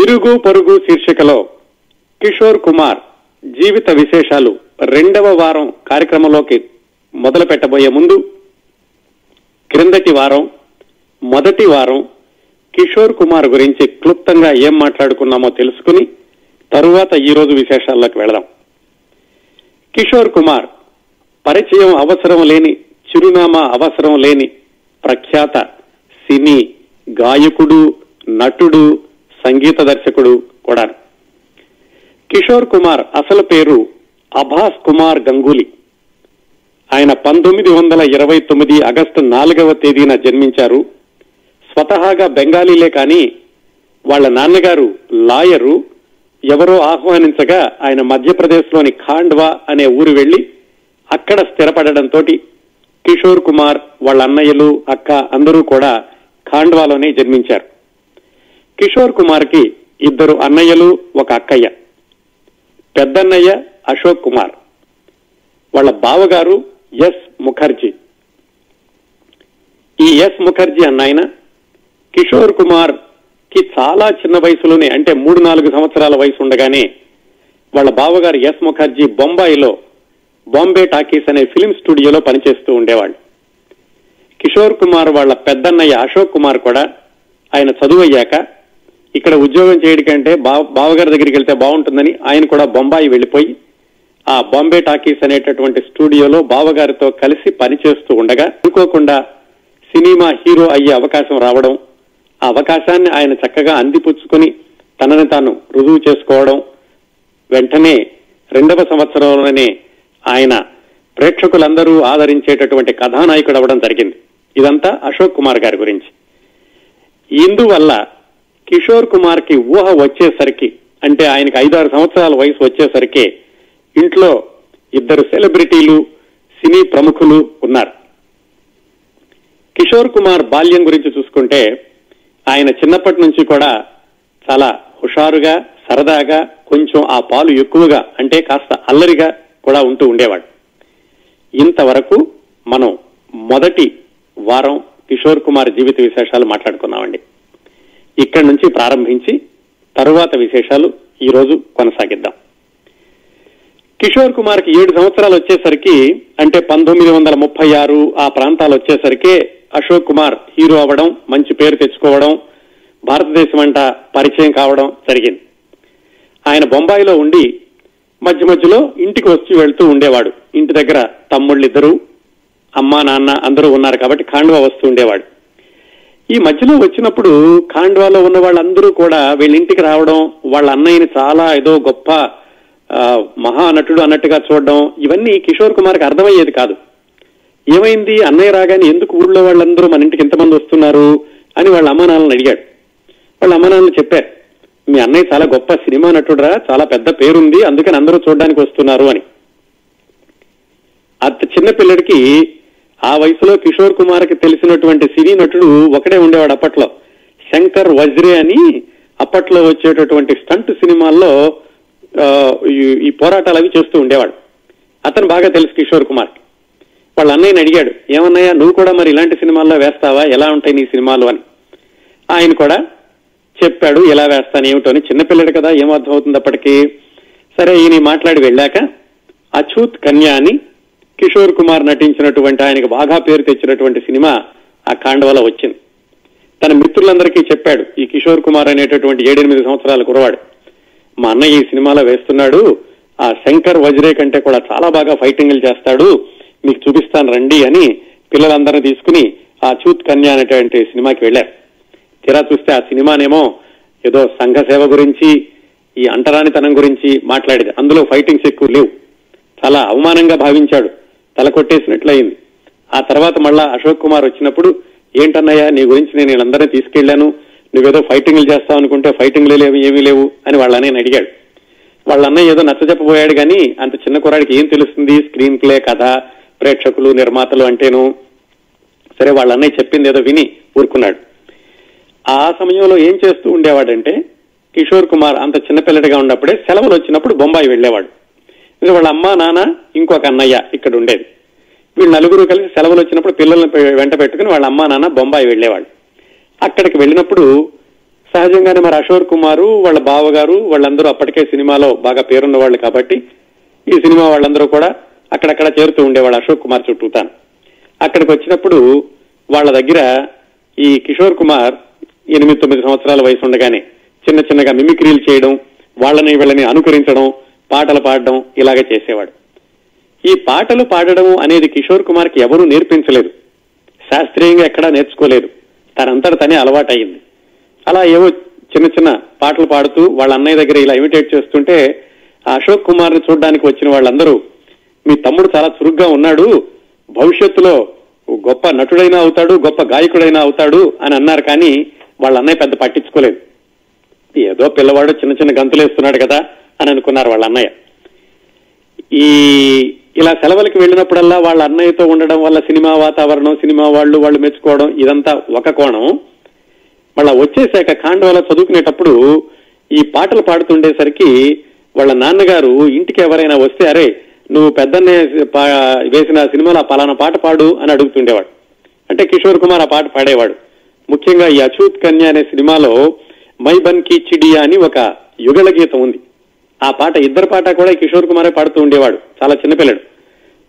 ఇరుగు పొరుగు శీర్షికలో కిషోర్ కుమార్ జీవిత విశేషాలు 2వ వారం కార్యక్రమంలోకి మొదలు పెట్టబోయే ముందు క్రిందటి వారం మొదటి వారం కిషోర్ కుమార్ గురించి క్లుప్తంగా ఏం మాట్లాడుకున్నామో తెలుసుకుని తరువాత ఈ రోజు విశేషాల్లోకి వెళదాం. కిషోర్ కుమార్ పరిచయం అవసరం లేని, చిరునామా అవసరం లేని ప్రఖ్యాత సినీ గాయకుడు, నటుడు, సంగీత దర్శకుడు కూడా. కిషోర్ కుమార్ అసలు పేరు అభాస్ కుమార్ గంగూలీ. ఆయన 1929 ఆగస్టు 4వ తేదీన జన్మించారు. స్వతహాగా బెంగాలీలే కానీ వాళ్ళ నాన్నగారు లాయరు. ఎవరో ఆహ్వానించగా ఆయన మధ్యప్రదేశ్లోని ఖాండ్వా అనే ఊరు వెళ్లి అక్కడ స్థిరపడడంతో కిషోర్ కుమార్, వాళ్ళ అన్నయ్యలు, అక్క అందరూ కూడా ఖాండ్వాలోనే జన్మించారు. కిషోర్ కుమార్ కి 2 అన్నయ్యలు, 1 అక్కయ్య. పెద్దన్నయ్య అశోక్ కుమార్, వాళ్ళ బావగారు ఎస్ ముఖర్జీ. ఈ ఎస్ ముఖర్జీ అన్నాయన కిషోర్ కుమార్ కి చాలా చిన్న వయసులోనే, అంటే 3-4 సంవత్సరాల వయసు ఉండగానే వాళ్ళ బావగారు ఎస్ ముఖర్జీ బొంబాయిలో బాంబే టాకీస్ అనే ఫిలిం స్టూడియోలో పనిచేస్తూ ఉండేవాళ్ళు. కిషోర్ కుమార్ వాళ్ళ పెద్దన్నయ్య అశోక్ కుమార్ కూడా ఆయన చదువు అయ్యాక ఇక్కడ ఉద్యోగం చేయడం కంటే బావగారి దగ్గరికి వెళ్తే బాగుంటుందని ఆయన కూడా బొంబాయి వెళ్లిపోయి ఆ బాంబే టాకీస్ అనేటటువంటి స్టూడియోలో బావగారితో కలిసి పనిచేస్తూ ఉండగా అనుకోకుండా సినిమా హీరో అయ్యే అవకాశం రావడం, ఆ అవకాశాన్ని ఆయన చక్కగా అందిపుచ్చుకుని తనని తాను రుజువు చేసుకోవడం, వెంటనే 2వ సంవత్సరంలోనే ఆయన ప్రేక్షకులందరూ ఆదరించేటటువంటి కథానాయకుడు అవ్వడం జరిగింది. ఇదంతా అశోక్ కుమార్ గారి గురించి. ఇందువల్ల కిషోర్ కుమార్ కి ఊహ వచ్చేసరికి, అంటే ఆయనకి 5-6 సంవత్సరాల వయసు వచ్చేసరికి ఇంట్లో 2 సెలబ్రిటీలు, సినీ ప్రముఖులు ఉన్నారు. కిషోర్ కుమార్ బాల్యం గురించి చూసుకుంటే ఆయన చిన్నప్పటి నుంచి కూడా చాలా హుషారుగా, సరదాగా, కొంచెం ఆ పాలు ఎక్కువగా, అంటే కాస్త అల్లరిగా కూడా ఉంటూ ఉండేవాడు. ఇంతవరకు మనం మొదటి వారం కిషోర్ కుమార్ జీవిత విశేషాలు మాట్లాడుకున్నామండి. ఇక్కడి నుంచి ప్రారంభించి తరువాత విశేషాలు ఈ రోజు కొనసాగిద్దాం. కిషోర్ కుమార్ కి 7 సంవత్సరాలు వచ్చేసరికి, అంటే 1936 ఆ ప్రాంతాలు వచ్చేసరికి అశోక్ కుమార్ హీరో అవ్వడం, మంచి పేరు తెచ్చుకోవడం, భారతదేశం అంట పరిచయం కావడం జరిగింది. ఆయన బొంబాయిలో ఉండి మధ్య మధ్యలో ఇంటికి వచ్చి వెళ్తూ ఉండేవాడు. ఇంటి దగ్గర తమ్ముళ్ళిద్దరూ, అమ్మా నాన్న అందరూ ఉన్నారు కాబట్టి ఖాండ్వా వస్తూ ఉండేవాడు. ఈ మధ్యలో వచ్చినప్పుడు ఖాండ్వాలో ఉన్న వాళ్ళందరూ కూడా వీళ్ళ ఇంటికి రావడం, వాళ్ళ అన్నయ్యని చాలా ఏదో గొప్ప మహానటుడు అన్నట్టుగా చూడడం, ఇవన్నీ కిషోర్ కుమార్కి అర్థమయ్యేది కాదు. ఏమైంది, అన్నయ్య రాగానే ఎందుకు ఊళ్ళో వాళ్ళందరూ మన ఇంటికి ఎంతమంది వస్తున్నారు అని వాళ్ళ అమ్మానాన్నని అడిగాడు. వాళ్ళ అమ్మానాన్నలు చెప్పారు, మీ అన్నయ్య చాలా గొప్ప సినిమా నటుడురా, చాలా పెద్ద పేరుంది, అందుకని అందరూ చూడడానికి వస్తున్నారు అని. అంత చిన్న పిల్లడికి ఆ వయసులో కిషోర్ కుమార్ కి తెలిసినటువంటి సినీ నటుడు ఒకడే ఉండేవాడు అప్పట్లో, శంకర్ వజ్రే అని. అప్పట్లో వచ్చేటటువంటి స్టంట్ సినిమాల్లో ఈ పోరాటాలు అవి చేస్తూ ఉండేవాడు. అతను బాగా తెలుసు కిషోర్ కుమార్. వాళ్ళ అన్నయ్యని అడిగాడు, ఏమన్నాయా నువ్వు కూడా మరి ఇలాంటి సినిమాల్లో వేస్తావా, ఎలా ఉంటాయి నీ సినిమాలు అని. ఆయన కూడా చెప్పాడు ఎలా వేస్తాను ఏమిటో అని. చిన్నపిల్లడు కదా, ఏమర్థం అవుతుంది అప్పటికి. సరే ఈయన మాట్లాడి వెళ్ళాక అఛూత్ కన్యా అని కిషోర్ కుమార్ నటించినటువంటి, ఆయనకు బాగా పేరు తెచ్చినటువంటి సినిమా ఆ ఖాండ్వాలో వచ్చింది. తన మిత్రులందరికీ చెప్పాడు, ఈ కిషోర్ కుమార్ అనేటటువంటి 7-8 సంవత్సరాల కురవాడు, మా అన్నయ్య ఈ సినిమాలో వేస్తున్నాడు, ఆ శంకర్ వజ్రే కంటే కూడా చాలా బాగా ఫైటింగ్లు చేస్తాడు, మీకు చూపిస్తాను రండి అని పిల్లలందరినీ తీసుకుని ఆ అఛూత్ కన్యా అనేటువంటి సినిమాకి వెళ్ళారు. తీరా చూస్తే ఆ సినిమానేమో ఏదో సంఘ సేవ గురించి, ఈ అంటరానితనం గురించి మాట్లాడేది. అందులో ఫైటింగ్స్ ఎక్కువ లేవు. చాలా అవమానంగా భావించాడు, తల కొట్టేసినట్లయింది. ఆ తర్వాత మళ్ళా అశోక్ కుమార్ వచ్చినప్పుడు, ఏంటన్నయ్యా నీ గురించి నేను వీళ్ళందరినీ తీసుకెళ్లాను, నువ్వేదో ఫైటింగ్లు చేస్తావు అనుకుంటే ఫైటింగ్లు లేవు, ఏమీ లేవు అని వాళ్ళ అన్నయ్యని అడిగాడు. వాళ్ళ అన్నయ్య ఏదో నచ్చజెప్పబోయాడు కానీ అంత చిన్న కుర్రాడికి ఏం తెలుస్తుంది స్క్రీన్ ప్లే, కథ, ప్రేక్షకులు, నిర్మాతలు అంటేను. సరే వాళ్ళ అన్నయ్య చెప్పింది ఏదో విని ఊరుకున్నాడు. ఆ సమయంలో ఏం చేస్తూ ఉండేవాడంటే, కిషోర్ కుమార్ అంత చిన్నపిల్లడిగా ఉన్నప్పుడే సెలవులు వచ్చినప్పుడు బొంబాయి వెళ్లేవాడు. వాళ్ళ అమ్మ నాన్న ఇంకొక అన్నయ్య ఇక్కడ ఉండేది. వీళ్ళు నలుగురు కలిసి సెలవులు వచ్చినప్పుడు పిల్లల్ని వెంట పెట్టుకుని వాళ్ళ అమ్మా నాన్న బొంబాయి వెళ్లేవాళ్ళు. అక్కడికి వెళ్ళినప్పుడు సహజంగానే మరి అశోక్ కుమారు వాళ్ళ బావగారు వాళ్ళందరూ అప్పటికే సినిమాలో బాగా పేరున్న వాళ్ళు కాబట్టి ఈ సినిమా వాళ్ళందరూ కూడా అక్కడక్కడ చేరుతూ ఉండేవాళ్ళు అశోక్ కుమార్ చుట్టూతాను. అక్కడికి వచ్చినప్పుడు వాళ్ళ దగ్గర ఈ కిషోర్ కుమార్ 8-9 సంవత్సరాల వయసు ఉండగానే చిన్న చిన్నగా మిమిక్రీలు చేయడం, వీళ్ళని అనుకరించడం, పాటలు పాడడం ఇలాగే చేసేవాడు. ఈ పాటలు పాడడం అనేది కిషోర్ కుమార్కి ఎవరూ నేర్పించలేదు, శాస్త్రీయంగా ఎక్కడా నేర్చుకోలేదు, తనంతట తనే అలవాటయింది. అలా ఏవో చిన్న చిన్న పాటలు పాడుతూ వాళ్ళ అన్నయ్య దగ్గర ఇలా ఇమిటేట్ చేస్తుంటే ఆ అశోక్ కుమార్ ని చూడడానికి వచ్చిన వాళ్ళందరూ మీ తమ్ముడు చాలా చురుగ్గా ఉన్నాడు, భవిష్యత్తులో గొప్ప నటుడైనా అవుతాడు, గొప్ప గాయకుడైనా అవుతాడు అని అన్నారు. కానీ వాళ్ళ అన్నయ్య పెద్ద పట్టించుకోలేదు. ఏదో పిల్లవాడు చిన్న చిన్న గంతులేస్తున్నాడు కదా అని అనుకున్నారు వాళ్ళ అన్నయ్య. ఇలా సెలవులకి వెళ్ళినప్పుడల్లా వాళ్ళ అన్నయ్యతో ఉండడం వల్ల సినిమా వాతావరణం, సినిమా వాళ్ళు మెచ్చుకోవడం ఇదంతా ఒక కోణం. మళ్ళా వచ్చేసాక ఖాండోలో చదువుకునేటప్పుడు ఈ పాటలు పాడుతుండేసరికి వాళ్ళ నాన్నగారు ఇంటికి ఎవరైనా వస్తే అరే నువ్వు పెద్దన్నే వేసిన సినిమాలో పలానా పాట పాడు అని అడుగుతుండేవాడు. అంటే కిషోర్ కుమార్ ఆ పాట పాడేవాడు. ముఖ్యంగా ఈ అఛూత్ కన్య అనే సినిమాలో మై బన్ కీ చిడియా అని ఒక యుగళ గీతం ఉంది. ఆ పాట ఇద్దరు పాట కూడా కిషోర్ కుమారే పాడుతూ ఉండేవాడు, చాలా చిన్నపిల్లడు.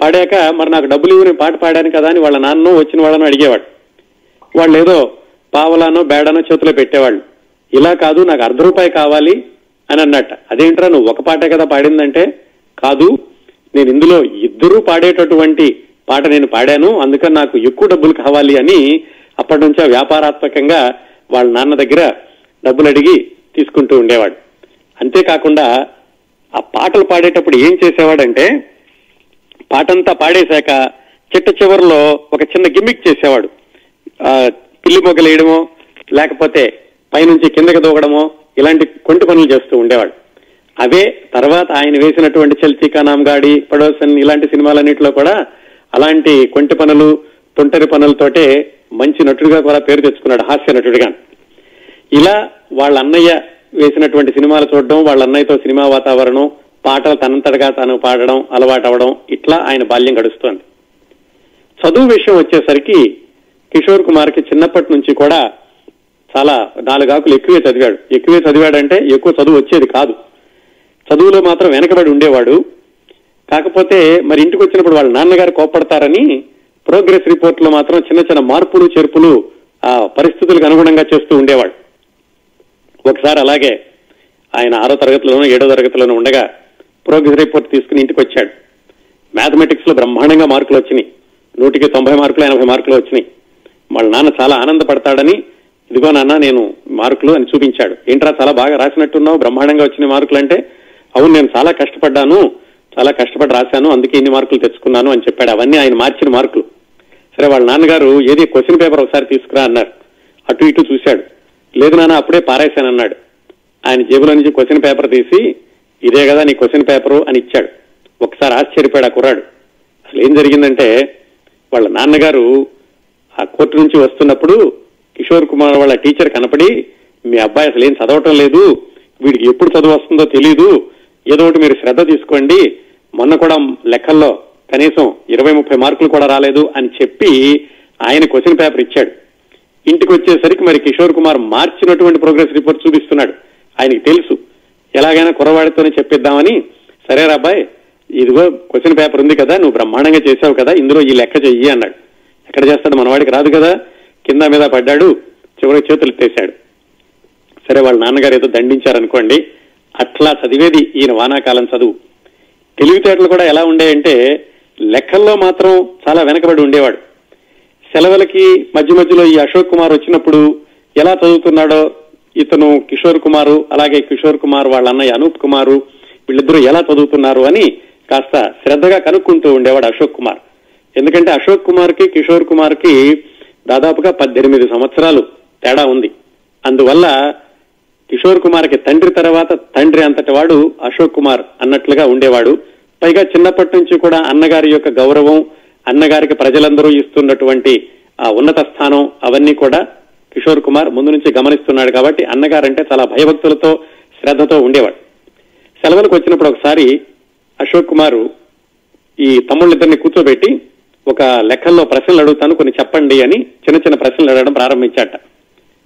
పాడాక మరి నాకు డబ్బులు ఇవ్వని పాట పాడాను కదా అని వాళ్ళ నాన్నో వచ్చిన వాళ్ళను అడిగేవాడు. వాళ్ళు ఏదో పావలానో బేడానో చేతిలో పెట్టేవాళ్ళు. ఇలా కాదు నాకు ₹1 కావాలి అని అన్నట్ట. అదేంట్రా నువ్వు ఒక పాటే కదా పాడిందంటే, కాదు నేను ఇందులో ఇద్దరూ పాడేటటువంటి పాట నేను పాడాను, అందుకని నాకు ఎక్కువ డబ్బులు కావాలి అని అప్పటి నుంచే వ్యాపారాత్మకంగా వాళ్ళ నాన్న దగ్గర డబ్బులు అడిగి తీసుకుంటూ ఉండేవాడు. అంతేకాకుండా ఆ పాటలు పాడేటప్పుడు ఏం చేసేవాడంటే పాటంతా పాడేశాక చిట్ట చివరిలో ఒక చిన్న గిమ్మిక్ చేసేవాడు. పిల్లి మొగ్గలేయడమో లేకపోతే పైనుంచి కిందకి దూకడమో ఇలాంటి కొంటి పనులు చేస్తూ ఉండేవాడు. అవే తర్వాత ఆయన వేసినటువంటి చల్తీ కా నామ్ గాడి, పడోసన్ ఇలాంటి సినిమాలన్నింటిలో కూడా అలాంటి కొంటి పనులు, తొంటరి పనులతోటే మంచి నటుడిగా కూడా పేరు తెచ్చుకున్నాడు, హాస్య నటుడిగా. ఇలా వాళ్ళ అన్నయ్య వేసినటువంటి సినిమాలు చూడడం, వాళ్ళ అన్నయ్యతో సినిమా వాతావరణం, పాటలు తనంతటగా తాను పాడడం అలవాటు అవడం, ఇట్లా ఆయన బాల్యం గడుస్తోంది. చదువు విషయం వచ్చేసరికి కిషోర్ కుమార్కి చిన్నప్పటి నుంచి కూడా చాలా 4 ఆకులు ఎక్కువే చదివాడంటే ఎక్కువ చదువు వచ్చేది కాదు. చదువులో మాత్రం వెనకబడి ఉండేవాడు. కాకపోతే మరి ఇంటికి వచ్చినప్పుడు వాళ్ళ నాన్నగారు కోప్పడతారని ప్రోగ్రెస్ రిపోర్ట్ లో మాత్రం చిన్న చిన్న మార్పులు చేర్పులు ఆ పరిస్థితులకు అనుగుణంగా చేస్తూ ఉండేవాడు. ఒకసారి అలాగే ఆయన 6వ తరగతిలోనూ 7వ తరగతిలోనూ ఉండగా ప్రోగ్రెస్ రిపోర్ట్ తీసుకుని ఇంటికి వచ్చాడు. మ్యాథమెటిక్స్ లో బ్రహ్మాండంగా మార్కులు వచ్చినాయి, 100కి 90 మార్కులు 80 మార్కులు వచ్చినాయి. వాళ్ళ నాన్న చాలా ఆనందపడతాడని ఇదిగో నాన్న నేను మార్కులు అని చూపించాడు. ఏంట్రా చాలా బాగా రాసినట్టున్నావు, బ్రహ్మాండంగా వచ్చిన మార్కులు అంటే, అవును నేను చాలా కష్టపడ్డాను, చాలా కష్టపడి రాశాను, అందుకే ఇన్ని మార్కులు తెచ్చుకున్నాను అని చెప్పాడు. అవన్నీ ఆయన మార్చిన మార్కులు. సరే వాళ్ళ నాన్నగారు ఏది క్వశ్చన్ పేపర్ ఒకసారి తీసుకురా అన్నారు. అటు ఇటు చూశాడు, లేదు నాన్న అప్పుడే పారేశానన్నాడు. ఆయన జేబులో నుంచి క్వశ్చన్ పేపర్ తీసి ఇదే కదా నీ క్వశ్చన్ పేపరు అని ఇచ్చాడు. ఒకసారి ఆశ్చర్యపోయాడు ఆ కుర్రాడు. అసలు ఏం జరిగిందంటే వాళ్ళ నాన్నగారు ఆ కోర్టు నుంచి వస్తున్నప్పుడు కిషోర్ కుమార్ వాళ్ళ టీచర్ కనపడి, మీ అబ్బాయి అసలు ఏం చదవటం లేదు, వీడికి ఎప్పుడు చదువు వస్తుందో తెలీదు, ఏదో ఒకటి మీరు శ్రద్ధ తీసుకోండి, మొన్న కూడా లెక్కల్లో కనీసం 20-30 మార్కులు కూడా రాలేదు అని చెప్పి ఆయన క్వశ్చన్ పేపర్ ఇచ్చాడు. ఇంటికి వచ్చేసరికి మరి కిషోర్ కుమార్ మార్చినటువంటి ప్రోగ్రెస్ రిపోర్ట్ చూపిస్తున్నాడు. ఆయనకి తెలుసు ఎలాగైనా కుర్రవాడితోనే చెప్పిద్దామని, సరేరా అబ్బాయి ఇదిగో క్వశ్చన్ పేపర్ ఉంది కదా, నువ్వు బ్రహ్మాండంగా చేసావు కదా, ఇందులో ఈ లెక్క చెయ్యి అన్నాడు. ఎక్కడ చేస్తాడు, మనవాడికి రాదు కదా. కింద మీద పడ్డాడు, చివరికి చేతులు ఎత్తేశాడు. సరే వాళ్ళ నాన్నగారు ఏదో దండించారనుకోండి. అట్లా చదివేది ఈయన వానాకాలం చదువు. తెలివితేటలు కూడా ఎలా ఉండేయంటే లెక్కల్లో మాత్రం చాలా వెనకబడి ఉండేవాడు. సెలవులకి మధ్య మధ్యలో ఈ అశోక్ కుమార్ వచ్చినప్పుడు ఎలా చదువుతున్నాడో ఇతను కిషోర్ కుమారు, అలాగే కిషోర్ కుమార్ వాళ్ళ అన్నయ్య అనూప్ కుమారు వీళ్ళిద్దరూ ఎలా చదువుతున్నారు అని కాస్త శ్రద్ధగా కనుక్కుంటూ ఉండేవాడు అశోక్ కుమార్. ఎందుకంటే అశోక్ కుమార్ కి కిషోర్ కుమార్ కి దాదాపుగా 18 సంవత్సరాలు తేడా ఉంది. అందువల్ల కిషోర్ కుమార్ కి తండ్రి తర్వాత తండ్రి అంతటి వాడు అశోక్ కుమార్ అన్నట్లుగా ఉండేవాడు. పైగా చిన్నప్పటి నుంచి కూడా అన్నగారి యొక్క గౌరవం, అన్నగారికి ప్రజలందరూ ఇస్తున్నటువంటి ఆ ఉన్నత స్థానం అవన్నీ కూడా కిషోర్ కుమార్ ముందు నుంచి గమనిస్తున్నాడు. కాబట్టి అన్నగారంటే చాలా భయభక్తులతో శ్రద్ధతో ఉండేవాడు. సెలవులకు వచ్చినప్పుడు ఒకసారి అశోక్ కుమారు ఈ తమ్ముళ్ళిద్దరిని కూర్చోబెట్టి ఒక లెక్కల్లో ప్రశ్నలు అడుగుతాను, కొన్ని చెప్పండి అని చిన్న చిన్న ప్రశ్నలు అడగడం ప్రారంభించాట.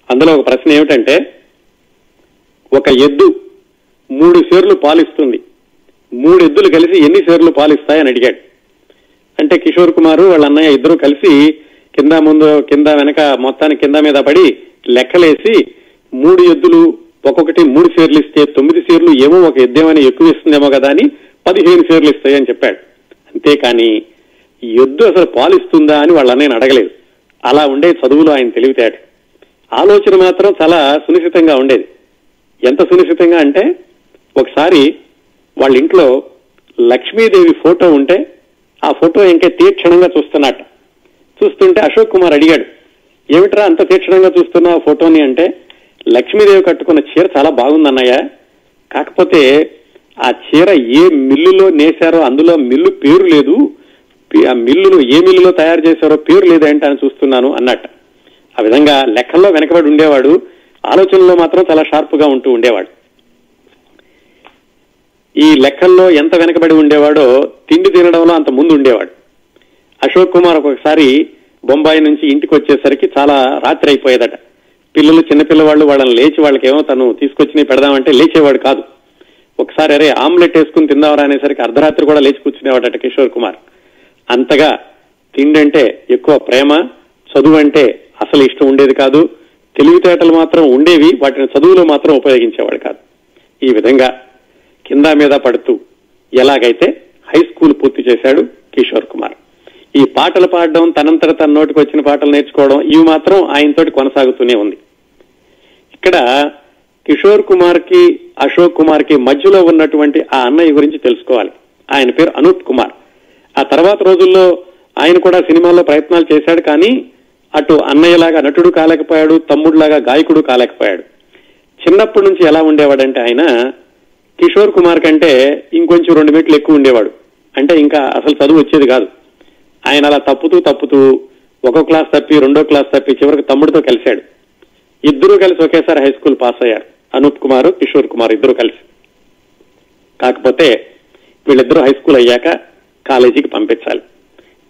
అందులో ఒక ప్రశ్న ఏమిటంటే ఒక ఎద్దు 3 సేర్లు పాలిస్తుంది, 3 ఎద్దులు కలిసి ఎన్ని సేర్లు పాలిస్తాయని అడిగాడు. అంటే కిషోర్ కుమార్ వాళ్ళ అన్నయ్య ఇద్దరు కలిసి కింద ముందు కింద వెనక మొత్తానికి కింద మీద పడి లెక్కలేసి 3 ఎద్దులు ఒక్కొక్కటి 3 సేర్లు ఇస్తే 9 సేర్లు ఏమో ఒక ఎద్దేమని ఎక్కువ ఇస్తుందేమో కదా అని 15 సేర్లు ఇస్తాయని చెప్పాడు. అంతేకాని ఎద్దు అసలు పాలిస్తుందా అని వాళ్ళ అన్నయ్యని అడగలేదు. అలా ఉండే చదువులో ఆయన తెలివితేట. ఆలోచన మాత్రం చాలా సునిశ్చితంగా ఉండేది. ఎంత సునిశ్చితంగా అంటే ఒకసారి వాళ్ళ ఇంట్లో లక్ష్మీదేవి ఫోటో ఉంటే ఆ ఫోటో ఇంకా తీక్షణంగా చూస్తున్నట్ట. చూస్తుంటే అశోక్ కుమార్ అడిగాడు, ఏమిట్రా అంత తీక్షణంగా చూస్తున్నా ఫోటోని అంటే, లక్ష్మీదేవి కట్టుకున్న చీర చాలా బాగుందన్నయ్య, కాకపోతే ఆ చీర ఏ మిల్లులో నేశారో అందులో మిల్లు పేరు లేదు, ఆ మిల్లును ఏ మిల్లులో తయారు చేశారో పేరు లేదేంటి అని చూస్తున్నాను అన్నట్ట. ఆ విధంగా లెక్కల్లో వెనకబడి ఉండేవాడు, ఆలోచనలో మాత్రం చాలా షార్ప్ గా ఉంటూ ఉండేవాడు. ఈ లెక్కల్లో ఎంత వెనకబడి ఉండేవాడో తిండి తినడంలో అంత ముందు ఉండేవాడు. అశోక్ కుమార్ ఒకసారి బొంబాయి నుంచి ఇంటికి వచ్చేసరికి చాలా రాత్రి అయిపోయేదట. పిల్లలు చిన్నపిల్లవాళ్ళు వాళ్ళని లేచి వాళ్ళకేమో తను తీసుకొచ్చి పెడదామంటే లేచేవాడు కాదు. ఒకసారి అరే ఆమ్లెట్ వేసుకుని తిందామరా అనేసరికి అర్ధరాత్రి కూడా లేచి కూర్చునేవాడట కిషోర్ కుమార్. అంతగా తిండి అంటే ఎక్కువ ప్రేమ, చదువు అంటే అసలు ఇష్టం ఉండేది కాదు. తెలివితేటలు మాత్రం ఉండేవి, వాటిని చదువులో మాత్రం ఉపయోగించేవాడు కాదు. ఈ విధంగా కింద మీద పడుతూ ఎలాగైతే హై స్కూల్ పూర్తి చేశాడు కిషోర్ కుమార్. ఈ పాటలు పాడడం, తనంతట తన నోటికి వచ్చిన పాటలు నేర్చుకోవడం, ఇవి మాత్రం ఆయనతోటి కొనసాగుతూనే ఉంది. ఇక్కడ కిషోర్ కుమార్ కి అశోక్ కుమార్ కి మధ్యలో ఉన్నటువంటి ఆ అన్నయ్య గురించి తెలుసుకోవాలి. ఆయన పేరు అనూప్ కుమార్. ఆ తర్వాత రోజుల్లో ఆయన కూడా సినిమాల్లో ప్రయత్నాలు చేశాడు, కానీ అటు అన్నయ్యలాగా నటుడు కాలేకపోయాడు, తమ్ముడులాగా గాయకుడు కాలేకపోయాడు. చిన్నప్పటి నుంచి ఎలా ఉండేవాడంటే ఆయన కిషోర్ కుమార్ కంటే ఇంకొంచెం 2 మెట్లు ఎక్కువ ఉండేవాడు. అంటే ఇంకా అసలు చదువు వచ్చేది కాదు. ఆయన అలా తప్పుతూ ఒక క్లాస్ తప్పి 2వ క్లాస్ తప్పి చివరికి తమ్ముడితో కలిశాడు. ఇద్దరూ కలిసి ఒకేసారి హై స్కూల్ పాస్ అయ్యారు, అనూప్ కుమార్ కిషోర్ కుమార్ ఇద్దరు కలిసి. కాకపోతే వీళ్ళిద్దరూ హై స్కూల్ అయ్యాక కాలేజీకి పంపించాలి.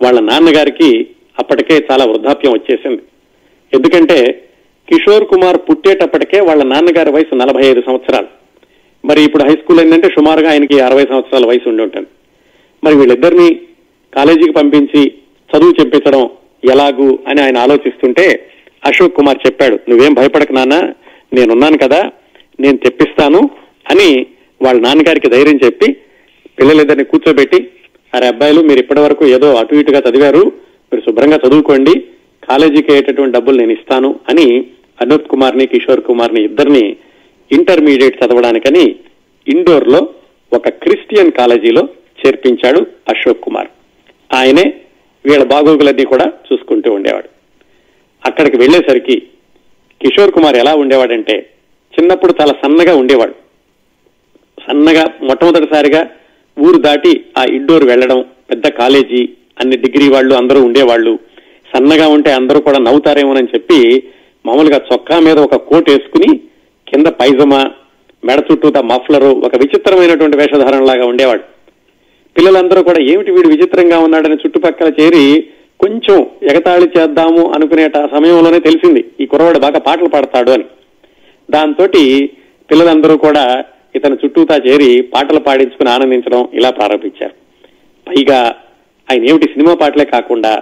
వాళ్ళ నాన్నగారికి అప్పటికే చాలా వృద్ధాప్యం వచ్చేసింది. ఎందుకంటే కిషోర్ కుమార్ పుట్టేటప్పటికే వాళ్ళ నాన్నగారి వయసు 45 సంవత్సరాలు. మరి ఇప్పుడు హై స్కూల్ ఏంటంటే సుమారుగా ఆయనకి 60 సంవత్సరాల వయసు ఉండి ఉంటుంది. మరి వీళ్ళిద్దరినీ కాలేజీకి పంపించి చదువు చెప్పించడం ఎలాగూ అని ఆయన ఆలోచిస్తుంటే అశోక్ కుమార్ చెప్పాడు, నువ్వేం భయపడకు నాన్న, నేనున్నాను కదా, నేను తెప్పిస్తాను అని వాళ్ళ నాన్నగారికి ధైర్యం చెప్పి పిల్లలిద్దరిని కూర్చోబెట్టి, అరే అబ్బాయిలు మీరు ఇప్పటి వరకు ఏదో అటు ఇటుగా చదివారు, మీరు శుభ్రంగా చదువుకోండి, కాలేజీకి అయ్యేటటువంటి డబ్బులు నేను ఇస్తాను అని అనూప్ కుమార్ని కిషోర్ కుమార్ని ఇద్దరిని ఇంటర్మీడియట్ చదవడానికని ఇండోర్ లో ఒక క్రిస్టియన్ కాలేజీలో చేర్పించాడు అశోక్ కుమార్. ఆయనే వీళ్ళ బాగోగులన్నీ కూడా చూసుకుంటూ ఉండేవాడు. అక్కడికి వెళ్లేసరికి కిషోర్ కుమార్ ఎలా ఉండేవాడంటే చిన్నప్పుడు చాలా సన్నగా ఉండేవాడు. సన్నగా మొట్టమొదటిసారిగా ఊరు దాటి ఆ ఇండోర్ వెళ్లడం, పెద్ద కాలేజీ, అన్ని డిగ్రీ వాళ్ళు అందరూ ఉండేవాళ్ళు. సన్నగా ఉంటే అందరూ కూడా నవ్వుతారేమోనని చెప్పి మామూలుగా చొక్కా మీద ఒక కోట్ వేసుకుని కింద పైజమా, మెడ చుట్టూతా మఫ్లరు, ఒక విచిత్రమైనటువంటి వేషధారణలాగా ఉండేవాడు. పిల్లలందరూ కూడా ఏమిటి వీడు విచిత్రంగా ఉన్నాడని చుట్టుపక్కల చేరి కొంచెం ఎగతాళి చేద్దాము అనుకునే సమయంలోనే తెలిసింది ఈ కుర్రవాడు బాగా పాటలు పాడతాడు అని. దాంతో పిల్లలందరూ కూడా ఇతను చుట్టూతా చేరి పాటలు పాడించుకుని ఆనందించడం ఇలా ప్రారంభించారు. పైగా ఆయన ఏమిటి సినిమా పాటలే కాకుండా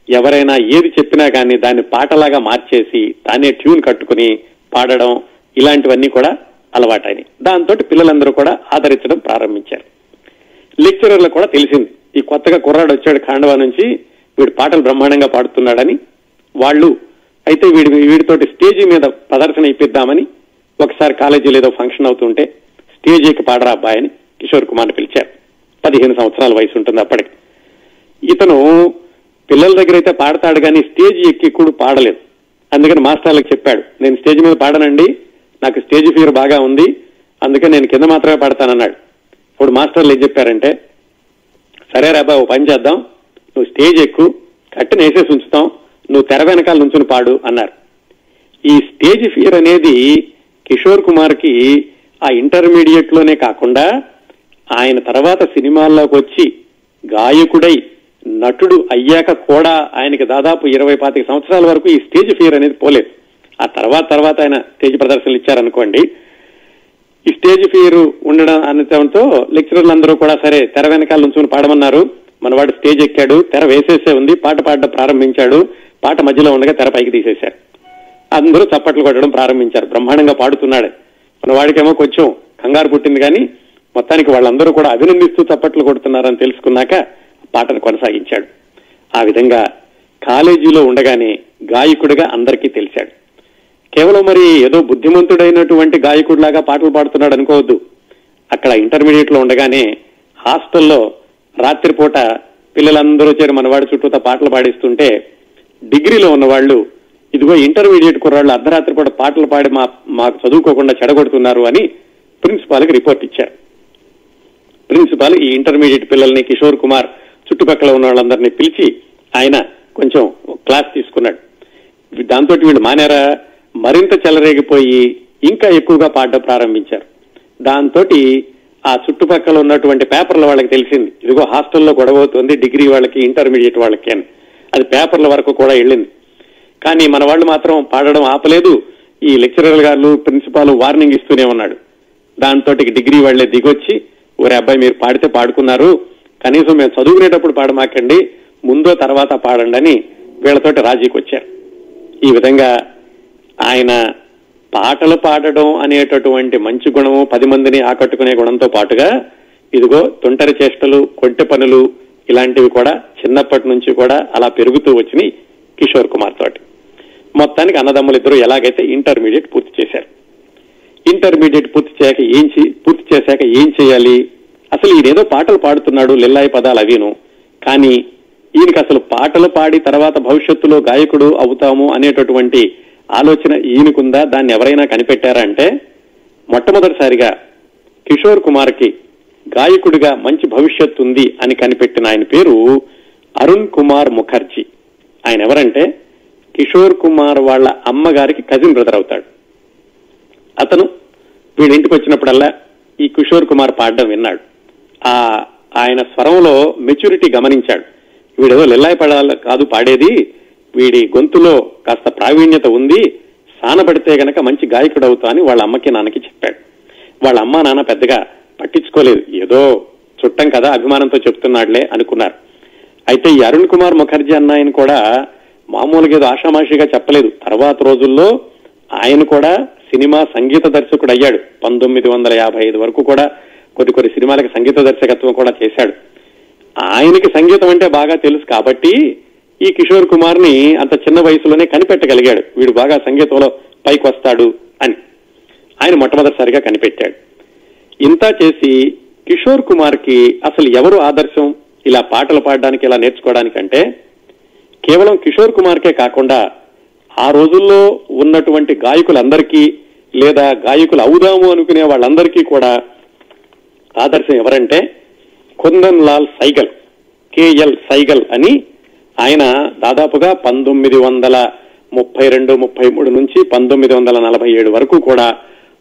ఎవరైనా ఏది చెప్పినా కానీ దాన్ని పాటలాగా మార్చేసి తానే ట్యూన్ కట్టుకుని పాడడం, ఇలాంటివన్నీ కూడా అలవాటైనవి. దాంతో పిల్లలందరూ కూడా ఆదరించడం ప్రారంభించారు. లెక్చరర్లకు కూడా తెలిసింది ఈ కొత్తగా కుర్రాడు వచ్చాడు ఖాండవా నుంచి, వీడు పాటలు బ్రహ్మాండంగా పాడుతున్నాడని. వాళ్ళు అయితే వీడితోటి స్టేజీ మీద ప్రదర్శన ఇప్పిద్దామని ఒకసారి కాలేజీలో ఏదో ఫంక్షన్ అవుతుంటే స్టేజ్ ఎక్కి పాడరా అబ్బాయి అని కిషోర్ కుమార్ని పిలిచారు. 15 సంవత్సరాల వయసు ఉంటుంది అప్పటికి. ఇతను పిల్లల దగ్గర అయితే పాడతాడు కానీ స్టేజ్ ఎక్కి కూడా పాడలేదు. అందుకని మాస్టర్లకు చెప్పాడు, నేను స్టేజ్ మీద పాడనండి, నాకు స్టేజ్ ఫియర్ బాగా ఉంది, అందుకని నేను కింద మాత్రమే పాడతానన్నాడు. ఇప్పుడు మాస్టర్లు ఏం చెప్పారంటే, సరే రాబా ఓ పని చేద్దాం, నువ్వు స్టేజ్ ఎక్కు, కట్టెను వేసేసి ఉంచుతాం, నువ్వు తెర వెనకాల నుంచుని పాడు అన్నారు. ఈ స్టేజ్ ఫియర్ అనేది కిషోర్ కుమార్ కి ఆ ఇంటర్మీడియట్ లోనే కాకుండా ఆయన తర్వాత సినిమాల్లోకి వచ్చి గాయకుడై నటుడు అయ్యాక కూడా ఆయనకి దాదాపు 20-25 సంవత్సరాల వరకు ఈ స్టేజ్ ఫియర్ అనేది పోలేదు. ఆ తర్వాత ఆయన స్టేజ్ ప్రదర్శనలు ఇచ్చారనుకోండి, ఈ స్టేజ్ ఫియర్ ఉండడం అనడంతో లెక్చరర్లు అందరూ కూడా సరే తెర వెనకాల నుంచుని పాడమన్నారు. మనవాడు స్టేజ్ ఎక్కాడు, తెర వేసేసే ఉంది, పాట పాడడం ప్రారంభించాడు. పాట మధ్యలో ఉండగా తెర పైకి తీసేశారు. అందరూ చప్పట్లు కొట్టడం ప్రారంభించారు. బ్రహ్మాండంగా పాడుతున్నాడు. మనవాడికేమో కొంచెం కంగారు పుట్టింది, కానీ మొత్తానికి వాళ్ళందరూ కూడా అభినందిస్తూ చప్పట్లు కొడుతున్నారని తెలుసుకున్నాక పాటను కొనసాగించాడు. ఆ విధంగా కాలేజీలో ఉండగానే గాయకుడిగా అందరికీ తెలిశాడు. కేవలం మరి ఏదో బుద్ధిమంతుడైనటువంటి గాయకుడిలాగా పాటలు పాడుతున్నాడు అనుకోవద్దు. అక్కడ ఇంటర్మీడియట్ లో ఉండగానే హాస్టల్లో రాత్రిపూట పిల్లలందరూ చేరి మనవాడి చుట్టూతా పాటలు పాడిస్తుంటే డిగ్రీలో ఉన్నవాళ్లు ఇదిగో ఇంటర్మీడియట్ కుర్రాళ్ళు అర్ధరాత్రి పూట పాటలు పాడి మాకు చదువుకోకుండా చెడగొడుతున్నారు అని ప్రిన్సిపాల్కి రిపోర్ట్ ఇచ్చారు. ప్రిన్సిపాల్ ఈ ఇంటర్మీడియట్ పిల్లల్ని కిషోర్ కుమార్ చుట్టుపక్కల ఉన్న వాళ్ళందరినీ పిలిచి ఆయన కొంచెం క్లాస్ తీసుకున్నాడు. దాంతో వీళ్ళు మానేరా, మరింత చెలరేగిపోయి ఇంకా ఎక్కువగా పాడడం ప్రారంభించారు. దాంతో ఆ చుట్టుపక్కల ఉన్నటువంటి పేపర్ల వాళ్ళకి తెలిసింది, ఇదిగో హాస్టల్లో గొడవ అవుతుంది డిగ్రీ వాళ్ళకి ఇంటర్మీడియట్ వాళ్ళకి అని. అది పేపర్ల వరకు కూడా వెళ్ళింది. కానీ మన వాళ్ళు మాత్రం పాడడం ఆపలేదు. ఈ లెక్చరర్ గారు ప్రిన్సిపాల్ వార్నింగ్ ఇస్తూనే ఉన్నాడు. దాంతో డిగ్రీ వాళ్లే దిగొచ్చి, ఒరే అబ్బాయి మీరు పాడితే పాడుకున్నారు, కనీసం మేము చదువుకునేటప్పుడు పాడమాకండి, ముందో తర్వాత పాడండి అని వీళ్లతోటి రాజీకి వచ్చారు. ఈ విధంగా ఆయన పాటలు పాడడం అనేటటువంటి మంచి గుణము, 10 మందిని ఆకట్టుకునే గుణంతో పాటుగా ఇదిగో తుంటరి చేష్టలు, కొంటె పనులు ఇలాంటివి కూడా చిన్నప్పటి నుంచి కూడా అలా పెరుగుతూ వచ్చినాయి కిషోర్ కుమార్ తోటి. మొత్తానికి అన్నదమ్ములిద్దరూ ఎలాగైతే ఇంటర్మీడియట్ పూర్తి చేశారు. ఇంటర్మీడియట్ పూర్తి చేశాక ఏం చేయాలి? అసలు ఈయనేదో పాటలు పాడుతున్నాడు, లిల్లాయి పదాలు అవిను, కానీ ఈయనకి అసలు పాటలు పాడి తర్వాత భవిష్యత్తులో గాయకుడు అవుతాము అనేటటువంటి ఆలోచన ఈయనకుందా? దాన్ని ఎవరైనా కనిపెట్టారా అంటే మొట్టమొదటిసారిగా కిషోర్ కుమార్ కి గాయకుడిగా మంచి భవిష్యత్తు ఉంది అని కనిపెట్టిన ఆయన పేరు అరుణ్ కుమార్ ముఖర్జీ. ఆయన ఎవరంటే కిషోర్ కుమార్ వాళ్ళ అమ్మగారికి కజిన్ బ్రదర్ అవుతాడు. అతను వీడింటికి వచ్చినప్పుడల్లా ఈ కిషోర్ కుమార్ పాడడం విన్నాడు. ఆయన స్వరంలో మెచ్యూరిటీ గమనించాడు. వీడేదో లిల్లాయి పడాలి కాదు పాడేది, వీడి గొంతులో కాస్త ప్రావీణ్యత ఉంది, సానపడితే గనక మంచి గాయకుడు అవుతా అని వాళ్ళ అమ్మకి నాన్నకి చెప్పాడు. వాళ్ళ అమ్మ నాన్న పెద్దగా పట్టించుకోలేదు, ఏదో చుట్టం కదా అభిమానంతో చెప్తున్నాడులే అనుకున్నారు. అయితే ఈ అరుణ్ కుమార్ ముఖర్జీ అన్న ఆయన కూడా మామూలుగా ఏదో ఆషామాషిగా చెప్పలేదు. తర్వాత రోజుల్లో ఆయన కూడా సినిమా సంగీత దర్శకుడు అయ్యాడు. 1955 వరకు కూడా కొన్ని సినిమాలకు సంగీత దర్శకత్వం కూడా చేశాడు. ఆయనకి సంగీతం అంటే బాగా తెలుసు కాబట్టి ఈ కిషోర్ కుమార్ ని అంత చిన్న వయసులోనే కనిపెట్టగలిగాడు, వీడు బాగా సంగీతంలో పైకి వస్తాడు అని. ఆయన మొట్టమొదటిసారిగా కనిపెట్టాడు. ఇంత చేసి కిషోర్ కుమార్ కి అసలు ఎవరు ఆదర్శం ఇలా పాటలు పాడడానికి, ఇలా నేర్చుకోవడానికంటే కేవలం కిషోర్ కుమార్కే కాకుండా ఆ రోజుల్లో ఉన్నటువంటి గాయకులందరికీ లేదా గాయకులు అవుదాము అనుకునే వాళ్ళందరికీ కూడా ఆదర్శం ఎవరంటే కుందన్ లాల్ సైగల్, కేఎల్ సైగల్ అని. ఆయన దాదాపుగా 1932-33 నుంచి 1947 వరకు కూడా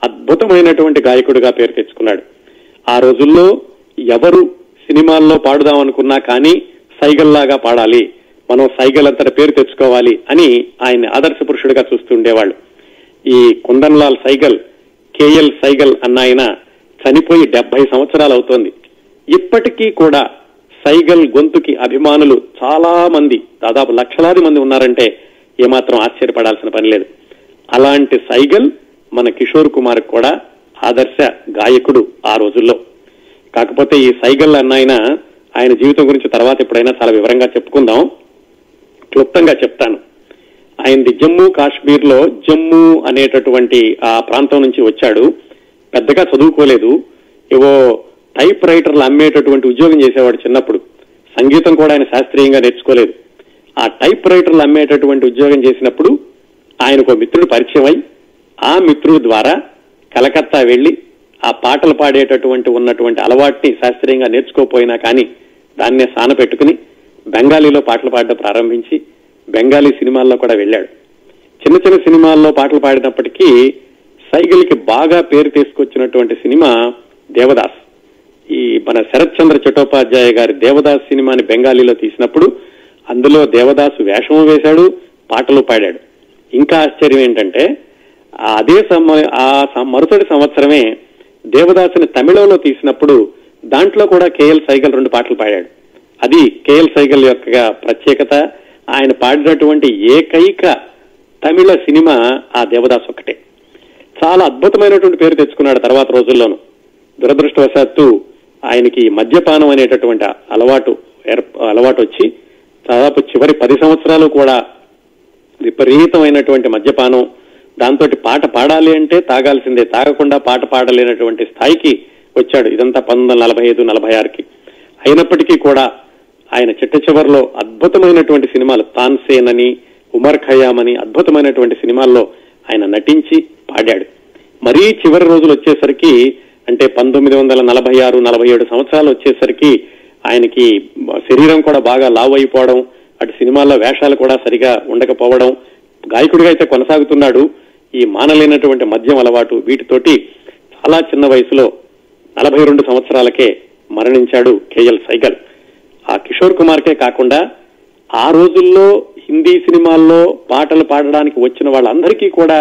అద్భుతమైనటువంటి గాయకుడిగా పేరు తెచ్చుకున్నాడు. ఆ రోజుల్లో ఎవరు సినిమాల్లో పాడుదాం అనుకున్నా కానీ సైగల్ లాగా పాడాలి, మనం సైగల్ అంతటి పేరు తెచ్చుకోవాలి అని ఆయన ఆదర్శ పురుషుడిగా చూస్తుండేవాళ్ళు. ఈ కుందన్ లాల్ సైగల్, కేఎల్ సైగల్ అన్న ఆయన చనిపోయి 70 సంవత్సరాలు అవుతోంది. ఇప్పటికీ కూడా సైగల్ గొంతుకి అభిమానులు చాలా మంది, దాదాపు లక్షలాది మంది ఉన్నారంటే ఏమాత్రం ఆశ్చర్యపడాల్సిన పని లేదు. అలాంటి సైగల్ మన కిషోర్ కుమార్ కూడా ఆదర్శ గాయకుడు ఆ రోజుల్లో. కాకపోతే ఈ సైగల్ అన్న ఆయన జీవితం గురించి తర్వాత ఎప్పుడైనా చాలా వివరంగా చెప్పుకుందాం. క్లుప్తంగా చెప్తాను. ఆయనది జమ్మూ కాశ్మీర్ లో జమ్మూ అనేటటువంటి ఆ ప్రాంతం నుంచి వచ్చాడు. పెద్దగా చదువుకోలేదు, ఏవో టైప్ రైటర్లు అమ్మేటటువంటి ఉద్యోగం చేసేవాడు చిన్నప్పుడు. సంగీతం కూడా ఆయన శాస్త్రీయంగా నేర్చుకోలేదు. ఆ టైప్ రైటర్లు అమ్మేటటువంటి ఉద్యోగం చేసినప్పుడు ఆయనకు మిత్రుడు పరిచయం అయి ఆ మిత్రుడు ద్వారా కలకత్తా వెళ్లి ఆ పాటలు పాడేటటువంటి ఉన్నటువంటి అలవాటుని శాస్త్రీయంగా నేర్చుకోపోయినా కానీ దాన్నే సాన పెట్టుకుని బెంగాలీలో పాటలు పాడడం ప్రారంభించి బెంగాలీ సినిమాల్లో కూడా వెళ్ళాడు. చిన్న చిన్న సినిమాల్లో పాటలు పాడినప్పటికీ సైగల్కి బాగా పేరు తీసుకొచ్చినటువంటి సినిమా దేవదాస్. ఈ మన శరత్ చంద్ర చట్టోపాధ్యాయ గారి దేవదాస్ సినిమాని బెంగాలీలో తీసినప్పుడు అందులో దేవదాసు వేషము వేశాడు, పాటలు పాడాడు. ఇంకా ఆశ్చర్యం ఏంటంటే అదే మరుసటి సంవత్సరమే దేవదాసుని తమిళంలో తీసినప్పుడు దాంట్లో కూడా కేఎల్ సైగల్ 2 పాటలు పాడాడు. అది కేఎల్ సైగల్ యొక్క ప్రత్యేకత. ఆయన పాడినటువంటి ఏకైక తమిళ సినిమా ఆ దేవదాస్ ఒక్కటే. చాలా అద్భుతమైనటువంటి పేరు తెచ్చుకున్నాడు తర్వాత రోజుల్లోనూ. దురదృష్టవశాత్తు ఆయనకి మద్యపానం అనేటటువంటి అలవాటు వచ్చి దాదాపు చివరి 10 సంవత్సరాలు కూడా విపరీతమైనటువంటి మద్యపానం, దాంతో పాట పాడాలి అంటే తాగాల్సిందే, తాగకుండా పాట పాడలేనటువంటి స్థాయికి వచ్చాడు. ఇదంతా 1945-46కి. అయినప్పటికీ కూడా ఆయన చిట్ట చివరిలో అద్భుతమైనటువంటి సినిమాలు, తాన్సేన్ అని, ఉమర్ ఖయామ్ అని అద్భుతమైనటువంటి సినిమాల్లో ఆయన నటించి పాడాడు. మరీ చివరి రోజులు వచ్చేసరికి, అంటే 1946-47 సంవత్సరాలు వచ్చేసరికి ఆయనకి శరీరం కూడా బాగా లావు అయిపోవడం, అటు సినిమాల్లో వేషాలు కూడా సరిగా ఉండకపోవడం, గాయకుడిగా అయితే కొనసాగుతున్నాడు. ఈ మానలేనటువంటి మద్యం అలవాటు వీటితోటి చాలా చిన్న వయసులో 42 సంవత్సరాలకే మరణించాడు కేఎల్ సైగల్. ఆ కిషోర్ కుమార్కే కాకుండా ఆ రోజుల్లో హిందీ సినిమాల్లో పాటలు పాడడానికి వచ్చిన వాళ్ళందరికీ కూడా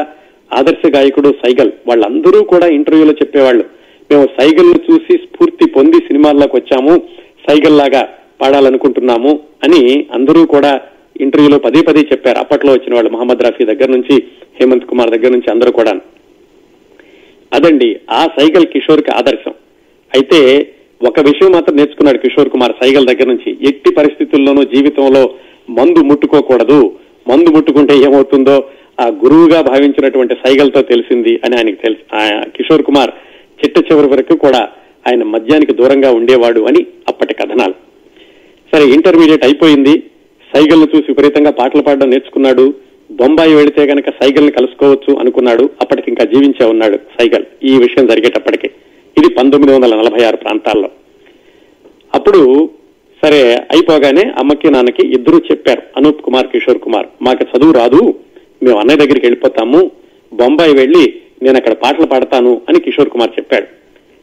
ఆదర్శ గాయకుడు సైగల్. వాళ్ళందరూ కూడా ఇంటర్వ్యూలో చెప్పేవాళ్ళు, మేము సైగల్ ను చూసి స్ఫూర్తి పొంది సినిమాల్లోకి వచ్చాము, సైగల్ లాగా పాడాలనుకుంటున్నాము అని అందరూ కూడా ఇంటర్వ్యూలో పదే చెప్పారు. అప్పట్లో వచ్చిన వాళ్ళు మహమ్మద్ రఫీ దగ్గర నుంచి, హేమంత్ కుమార్ దగ్గర నుంచి అందరూ కూడా. అదండి ఆ సైగల్ కిషోర్ కి ఆదర్శం. అయితే ఒక విషయం మాత్రం నేర్చుకున్నాడు కిషోర్ కుమార్ సైగల్ దగ్గర నుంచి, ఎట్టి పరిస్థితుల్లోనూ జీవితంలో మందు ముట్టుకోకూడదు, మందు ముట్టుకుంటే ఏమవుతుందో ఆ గురువుగా భావించినటువంటి సైగల్తో తెలిసింది అని ఆయనకు తెలుసు. కిషోర్ కుమార్ చిట్ట చివరి వరకు కూడా ఆయన మద్యానికి దూరంగా ఉండేవాడు అని అప్పటి కథనాలు. సరే, ఇంటర్మీడియట్ అయిపోయింది. సైగల్ ను చూసి విపరీతంగా పాటలు పాడడం నేర్చుకున్నాడు. బొంబాయి వెళితే గనక సైగల్ ని కలుసుకోవచ్చు అనుకున్నాడు. అప్పటికి ఇంకా జీవించే ఉన్నాడు సైగల్ ఈ విషయం జరిగేటప్పటికి. ఇది 1946 ప్రాంతాల్లో. అప్పుడు సరే అయిపోగానే అమ్మకి నాన్నకి ఇద్దరూ చెప్పారు, అనూప్ కుమార్, కిషోర్ కుమార్, మాకు చదువు రాదు, మేము అన్నయ్య దగ్గరికి వెళ్ళిపోతాము, బొంబాయి వెళ్లి నేను అక్కడ పాటలు పాడతాను అని కిషోర్ కుమార్ చెప్పాడు.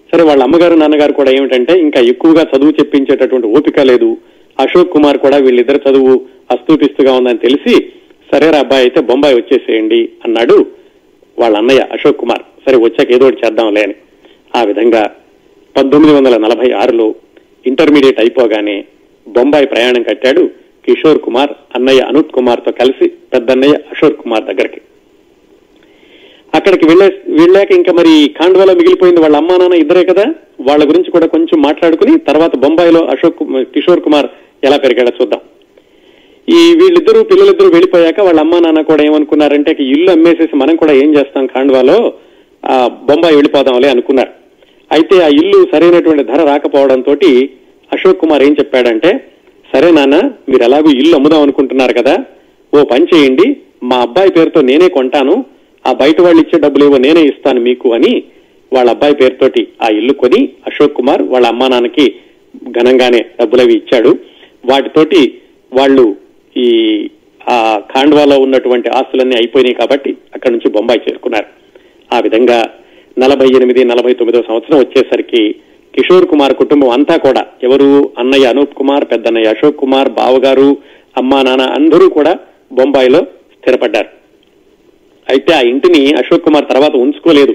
సరే, వాళ్ళ అమ్మగారు నాన్నగారు కూడా ఏమిటంటే ఇంకా ఎక్కువగా చదువు చెప్పించేటటువంటి ఓపిక లేదు. అశోక్ కుమార్ కూడా వీళ్ళిద్దరు చదువు అస్తూపిస్తుగా ఉందని తెలిసి, సరేరా అబ్బాయి అయితే బొంబాయి వచ్చేసేయండి అన్నాడు వాళ్ళ అన్నయ్య అశోక్ కుమార్. సరే, వచ్చాక ఏదో ఒకటి చేద్దాంలే అని. ఆ విధంగా 1946లో ఇంటర్మీడియట్ అయిపోగానే బొంబాయి ప్రయాణం కట్టాడు కిషోర్ కుమార్ అన్నయ్య అనూప్ కుమార్ తో కలిసి పెద్దన్నయ్య అశోక్ కుమార్ దగ్గరికి. అక్కడికి వెళ్ళాక ఇంకా మరి ఖాండ్వాలో మిగిలిపోయింది వాళ్ళ అమ్మా నాన్న ఇద్దరే కదా, వాళ్ళ గురించి కూడా కొంచెం మాట్లాడుకుని తర్వాత బొంబాయిలో కిషోర్ కుమార్ ఎలా పెరిగాడో చూద్దాం. వీళ్ళిద్దరూ పిల్లలిద్దరూ వెళ్ళిపోయాక వాళ్ళ అమ్మా నాన్న కూడా ఏమనుకున్నారంటే ఇల్లు అమ్మేసేసి మనం కూడా ఏం చేస్తాం ఖాండ్వాలో, బొంబాయి వెళ్ళిపోదాంలే అనుకున్నారు. అయితే ఆ ఇల్లు సరైనటువంటి ధర రాకపోవడంతో అశోక్ కుమార్ ఏం చెప్పాడంటే, సరే నాన్న, మీరు ఎలాగూ ఇల్లు అమ్ముదాం అనుకుంటున్నారు కదా, ఓ పని చేయండి, మా అబ్బాయి పేరుతో నేనే కొంటాను, ఆ బయట వాళ్ళు ఇచ్చే డబ్బులు ఏవో నేనే ఇస్తాను మీకు అని వాళ్ళ అబ్బాయి పేరుతోటి ఆ ఇల్లు కొని అశోక్ కుమార్ వాళ్ళ అమ్మా నాన్నకి ఘనంగానే డబ్బులవి ఇచ్చాడు. వాటితోటి వాళ్ళు ఆ ఖాండ్వాలో ఉన్నటువంటి ఆస్తులన్నీ అయిపోయినాయి కాబట్టి అక్కడి నుంచి బొంబాయి చేరుకున్నారు. ఆ విధంగా 48-49 సంవత్సరం వచ్చేసరికి కిషోర్ కుమార్ కుటుంబం అంతా కూడా, ఎవరు అన్నయ్య అనూప్ కుమార్, పెద్దన్నయ్య అశోక్ కుమార్, బావగారు, అమ్మా నాన్న అందరూ కూడా బొంబాయిలో స్థిరపడ్డారు. అయితే ఆ ఇంటిని అశోక్ కుమార్ తర్వాత ఉంచుకోలేదు.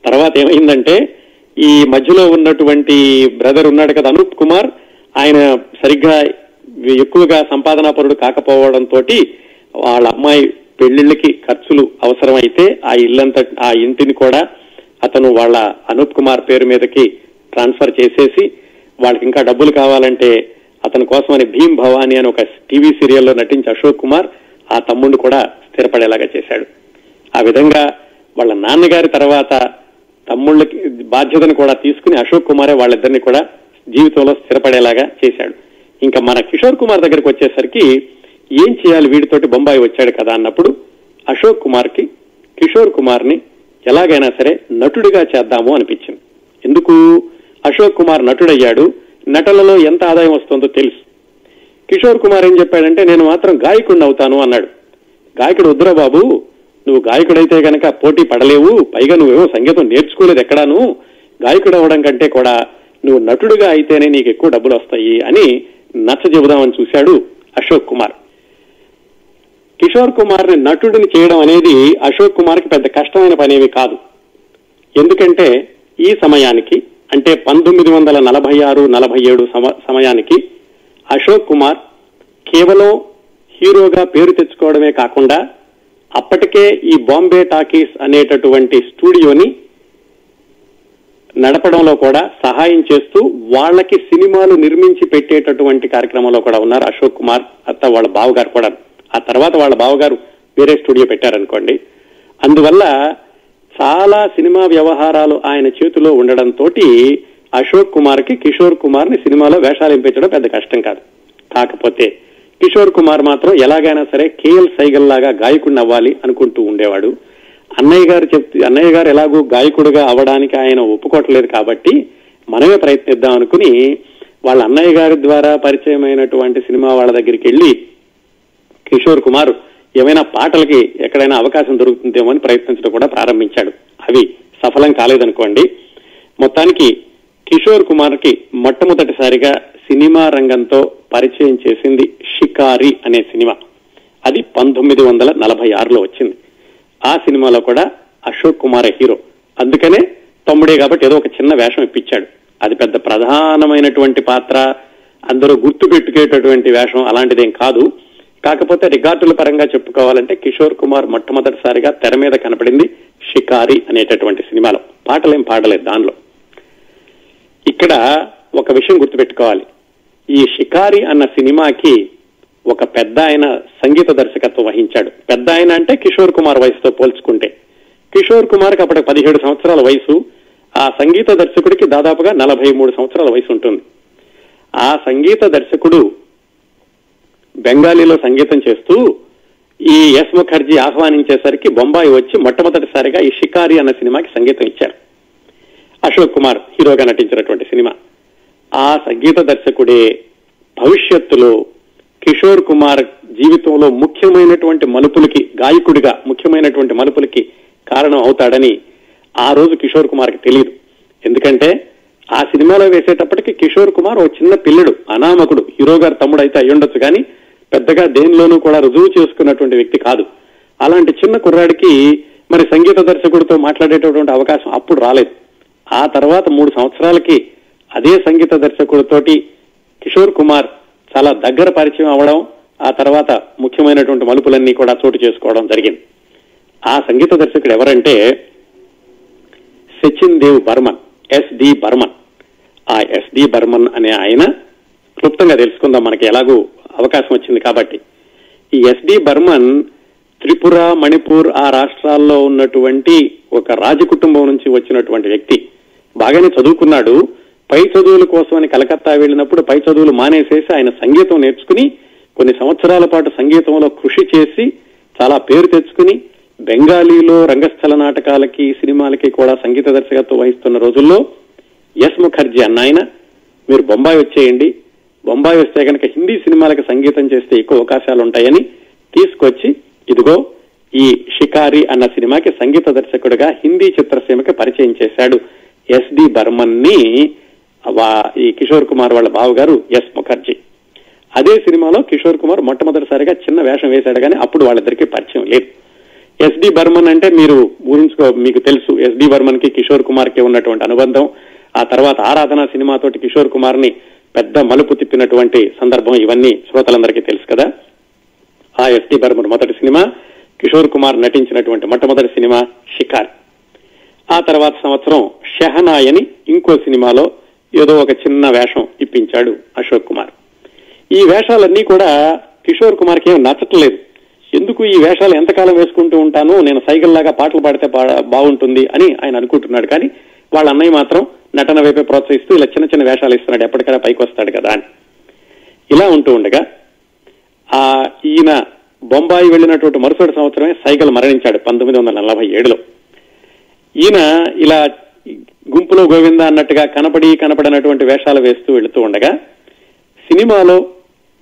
తర్వాత ఏమైందంటే, ఈ మధ్యలో ఉన్నటువంటి బ్రదర్ ఉన్నాడు కదా అనూప్ కుమార్, ఆయన సరిగ్గా ఎక్కువగా సంపాదనాపరుడు కాకపోవడంతో వాళ్ళ అమ్మాయి పెళ్లిళ్ళకి ఖర్చులు అవసరమైతే ఆ ఇంటిని కూడా అతను వాళ్ళ అనూప్ కుమార్ పేరు మీదకి ట్రాన్స్ఫర్ చేసేసి, వాళ్ళకి ఇంకా డబ్బులు కావాలంటే అతని కోసమని భీమ్ భవానీ అని ఒక టీవీ సీరియల్లో నటించి అశోక్ కుమార్ ఆ తమ్ముడు కూడా స్థిరపడేలాగా చేశాడు. ఆ విధంగా వాళ్ళ నాన్నగారి తర్వాత తమ్ముళ్ళకి బాధ్యతను కూడా తీసుకుని అశోక్ కుమారే వాళ్ళిద్దరిని కూడా జీవితంలో స్థిరపడేలాగా చేశాడు. ఇంకా మన కిషోర్ కుమార్ దగ్గరికి వచ్చేసరికి ఏం చేయాలి, వీడితోటి బొంబాయి వచ్చాడు కదా అన్నప్పుడు అశోక్ కుమార్కి కిషోర్ కుమార్ని ఎలాగైనా సరే నటుడిగా చేద్దాము అనిపించింది. ఎందుకు, అశోక్ కుమార్ నటుడయ్యాడు, నటనలో ఎంత ఆదాయం వస్తుందో తెలుసు. కిషోర్ కుమార్ ఏం చెప్పాడంటే, నేను మాత్రం గాయకుడిని అవుతాను అన్నాడు. గాయకుడు వద్దురా బాబు, నువ్వు గాయకుడైతే గనక పోటీ పడలేవు, పైగా నువ్వేమో సంగీతం నేర్చుకోలేదు ఎక్కడాను, గాయకుడు అవ్వడం కంటే కూడా నువ్వు నటుడుగా అయితేనే నీకు ఎక్కువ డబ్బులు వస్తాయి అని నచ్చ చెబుదామని చూశాడు అశోక్ కుమార్. కిషోర్ కుమార్ ని నటుడిని చేయడం అనేది అశోక్ కుమార్ కి పెద్ద కష్టమైన పనేవి కాదు. ఎందుకంటే ఈ సమయానికి అంటే 1946-47 సమయానికి అశోక్ కుమార్ కేవలం హీరోగా పేరు తెచ్చుకోవడమే కాకుండా అప్పటికే ఈ బాంబే టాకీస్ అనేటటువంటి స్టూడియోని నడపడంలో కూడా సహాయం చేస్తూ వాళ్ళకి సినిమాలు నిర్మించి పెట్టేటటువంటి కార్యక్రమంలో కూడా ఉన్నారు అశోక్ కుమార్. వాళ్ళ బావగారు కూడా. ఆ తర్వాత వాళ్ళ బావగారు వేరే స్టూడియో పెట్టారనుకోండి. అందువల్ల చాలా సినిమా వ్యవహారాలు ఆయన చేతిలో ఉండడంతో అశోక్ కుమార్ కి కిషోర్ కుమార్ ని సినిమాలో వేషాలు ఎంపించడం పెద్ద కష్టం కాదు. కాకపోతే కిషోర్ కుమార్ మాత్రం ఎలాగైనా సరే కేఎల్ సైగల్ లాగా గాయకుడిని అవ్వాలి అనుకుంటూ ఉండేవాడు. అన్నయ్య గారు ఎలాగూ గాయకుడిగా అవ్వడానికి ఆయన ఒప్పుకోవట్లేదు కాబట్టి మనమే ప్రయత్నిద్దాం అనుకుని వాళ్ళ అన్నయ్య గారి ద్వారా పరిచయమైనటువంటి సినిమా వాళ్ళ దగ్గరికి వెళ్లి కిషోర్ కుమార్ ఏమైనా పాటలకి ఎక్కడైనా అవకాశం దొరుకుతుందేమో అని ప్రయత్నించడం కూడా ప్రారంభించాడు. అవి సఫలం కాలేదనుకోండి. మొత్తానికి కిషోర్ కుమార్ కి మొట్టమొదటిసారిగా సినిమా రంగంతో పరిచయం చేసింది షికారి అనే సినిమా. అది 1946లో వచ్చింది. ఆ సినిమాలో కూడా అశోక్ కుమార్ హీరో. అందుకనే తమ్ముడే కాబట్టి ఏదో ఒక చిన్న వేషం ఇప్పించాడు. అది పెద్ద ప్రధానమైనటువంటి పాత్ర, అందరూ గుర్తు పెట్టుకునేటటువంటి వేషం అలాంటిదేం కాదు. కాకపోతే రికార్డుల పరంగా చెప్పుకోవాలంటే కిషోర్ కుమార్ మొట్టమొదటిసారిగా తెర మీద కనపడింది షికారి అనేటటువంటి సినిమాలో. పాటలేం పాడలేదు దానిలో. ఇక్కడ ఒక విషయం గుర్తుపెట్టుకోవాలి. ఈ షికారి అన్న సినిమాకి ఒక పెద్ద ఆయన సంగీత దర్శకత్వం వహించాడు. పెద్ద ఆయన అంటే కిషోర్ కుమార్ వయసుతో పోల్చుకుంటే. కిషోర్ కుమార్కి అప్పటికి 17 సంవత్సరాల వయసు. ఆ సంగీత దర్శకుడికి దాదాపుగా 43 సంవత్సరాల వయసు ఉంటుంది. ఆ సంగీత దర్శకుడు బెంగాలీలో సంగీతం చేస్తూ ఈ ఎస్ ముఖర్జీ ఆహ్వానించేసరికి బొంబాయి వచ్చి మొట్టమొదటిసారిగా ఈ షికారి అన్న సినిమాకి సంగీతం ఇచ్చారు. అశోక్ కుమార్ హీరోగా నటించినటువంటి సినిమా. ఆ సంగీత దర్శకుడే భవిష్యత్తులో కిషోర్ కుమార్ జీవితంలో ముఖ్యమైనటువంటి మలుపులకి, గాయకుడిగా ముఖ్యమైనటువంటి మలుపులకి కారణం అవుతాడని ఆ రోజు కిషోర్ కుమార్కి తెలియదు. ఎందుకంటే ఆ సినిమాలో వేసేటప్పటికి కిషోర్ కుమార్ ఓ చిన్న పిల్లడు, అనామకుడు. హీరో గారు తమ్ముడు అయితే అయ్యుండొచ్చు కానీ పెద్దగా దేనిలోనూ కూడా రుజువు చేసుకున్నటువంటి వ్యక్తి కాదు. అలాంటి చిన్న కుర్రాడికి మరి సంగీత దర్శకుడితో మాట్లాడేటటువంటి అవకాశం అప్పుడు రాలేదు. ఆ తర్వాత 3 సంవత్సరాలకి అదే సంగీత దర్శకుడితోటి కిషోర్ కుమార్ చాలా దగ్గర పరిచయం అవ్వడం, ఆ తర్వాత ముఖ్యమైనటువంటి మలుపులన్నీ కూడా చోటు చేసుకోవడం జరిగింది. ఆ సంగీత దర్శకుడు ఎవరంటే సచిన్ దేవ్ బర్మన్, ఎస్డి బర్మన్. ఆ ఎస్డి బర్మన్ అనే ఆయన క్లుప్తంగా తెలుసుకుందాం, మనకి ఎలాగూ అవకాశం వచ్చింది కాబట్టి. ఈ ఎస్డి బర్మన్ త్రిపుర, మణిపూర్ ఆ రాష్ట్రాల్లో ఉన్నటువంటి ఒక రాజకుటుంబం నుంచి వచ్చినటువంటి వ్యక్తి. బాగానే చదువుకున్నాడు. పై చదువుల కోసం అని కలకత్తా వెళ్ళినప్పుడు పై చదువులు మానేసేసి ఆయన సంగీతం నేర్చుకుని కొన్ని సంవత్సరాల పాటు సంగీతంలో కృషి చేసి చాలా పేరు తెచ్చుకుని బెంగాలీలో రంగస్థల నాటకాలకి, సినిమాలకి కూడా సంగీత దర్శకత్వం వహిస్తున్న రోజుల్లో ఎస్ ముఖర్జీ అన్న ఆయన, మీరు బొంబాయి వచ్చేయండి, బొంబాయి వస్తే కనుక హిందీ సినిమాలకు సంగీతం చేస్తే ఎక్కువ అవకాశాలు ఉంటాయని తీసుకొచ్చి ఇదిగో ఈ షికారి అన్న సినిమాకి సంగీత దర్శకుడిగా హిందీ చిత్రసీమకి పరిచయం చేశాడు ఎస్డి బర్మన్ ని ఈ కిషోర్ కుమార్ వాళ్ళ బావగారు ఎస్ ముఖర్జీ. అదే సినిమాలో కిషోర్ కుమార్ మొట్టమొదటిసారిగా చిన్న వేషం వేశాడు కానీ అప్పుడు వాళ్ళిద్దరికీ పరిచయం లేదు. ఎస్డి బర్మన్ అంటే మీరు మీకు తెలుసు, ఎస్డి బర్మన్ కి కిషోర్ కుమార్ కి ఉన్నటువంటి అనుబంధం. ఆ తర్వాత ఆరాధన సినిమాతోటి కిషోర్ కుమార్ ని పెద్ద మలుపు తిప్పినటువంటి సందర్భం ఇవన్నీ శ్రోతలందరికీ తెలుసు కదా. ఆ ఎస్డి బర్మన్ మొదటి సినిమా, కిషోర్ కుమార్ నటించినటువంటి మొట్టమొదటి సినిమా షికార్. ఆ తర్వాత సంవత్సరం షెహనాయ్ అని ఇంకో సినిమాలో ఏదో ఒక చిన్న వేషం ఇప్పించాడు అశోక్ కుమార్. ఈ వేషాలన్నీ కూడా కిషోర్ కుమార్కి ఏం నచ్చట్లేదు. ఎందుకు ఈ వేషాలు ఎంతకాలం వేసుకుంటూ ఉంటాను, నేను సైకిల్లాగా పాటలు పాడితే బాగుంటుంది అని ఆయన అనుకుంటున్నాడు. కానీ వాళ్ళ అన్నయ్య మాత్రం నటన వైపే ప్రోత్సహిస్తూ ఇలా చిన్న చిన్న వేషాలు ఇస్తున్నాడు, ఎప్పటికైనా పైకి వస్తాడు కదా అని. ఇలా ఉంటూ ఉండగా ఈయన బొంబాయి వెళ్ళినటువంటి మరుసటి సంవత్సరమే సైగల్ మరణించాడు 1947లో. ఈయన ఇలా గుంపులో గోవింద అన్నట్టుగా కనపడనటువంటి వేషాలు వేస్తూ వెళుతూ ఉండగా సినిమాలో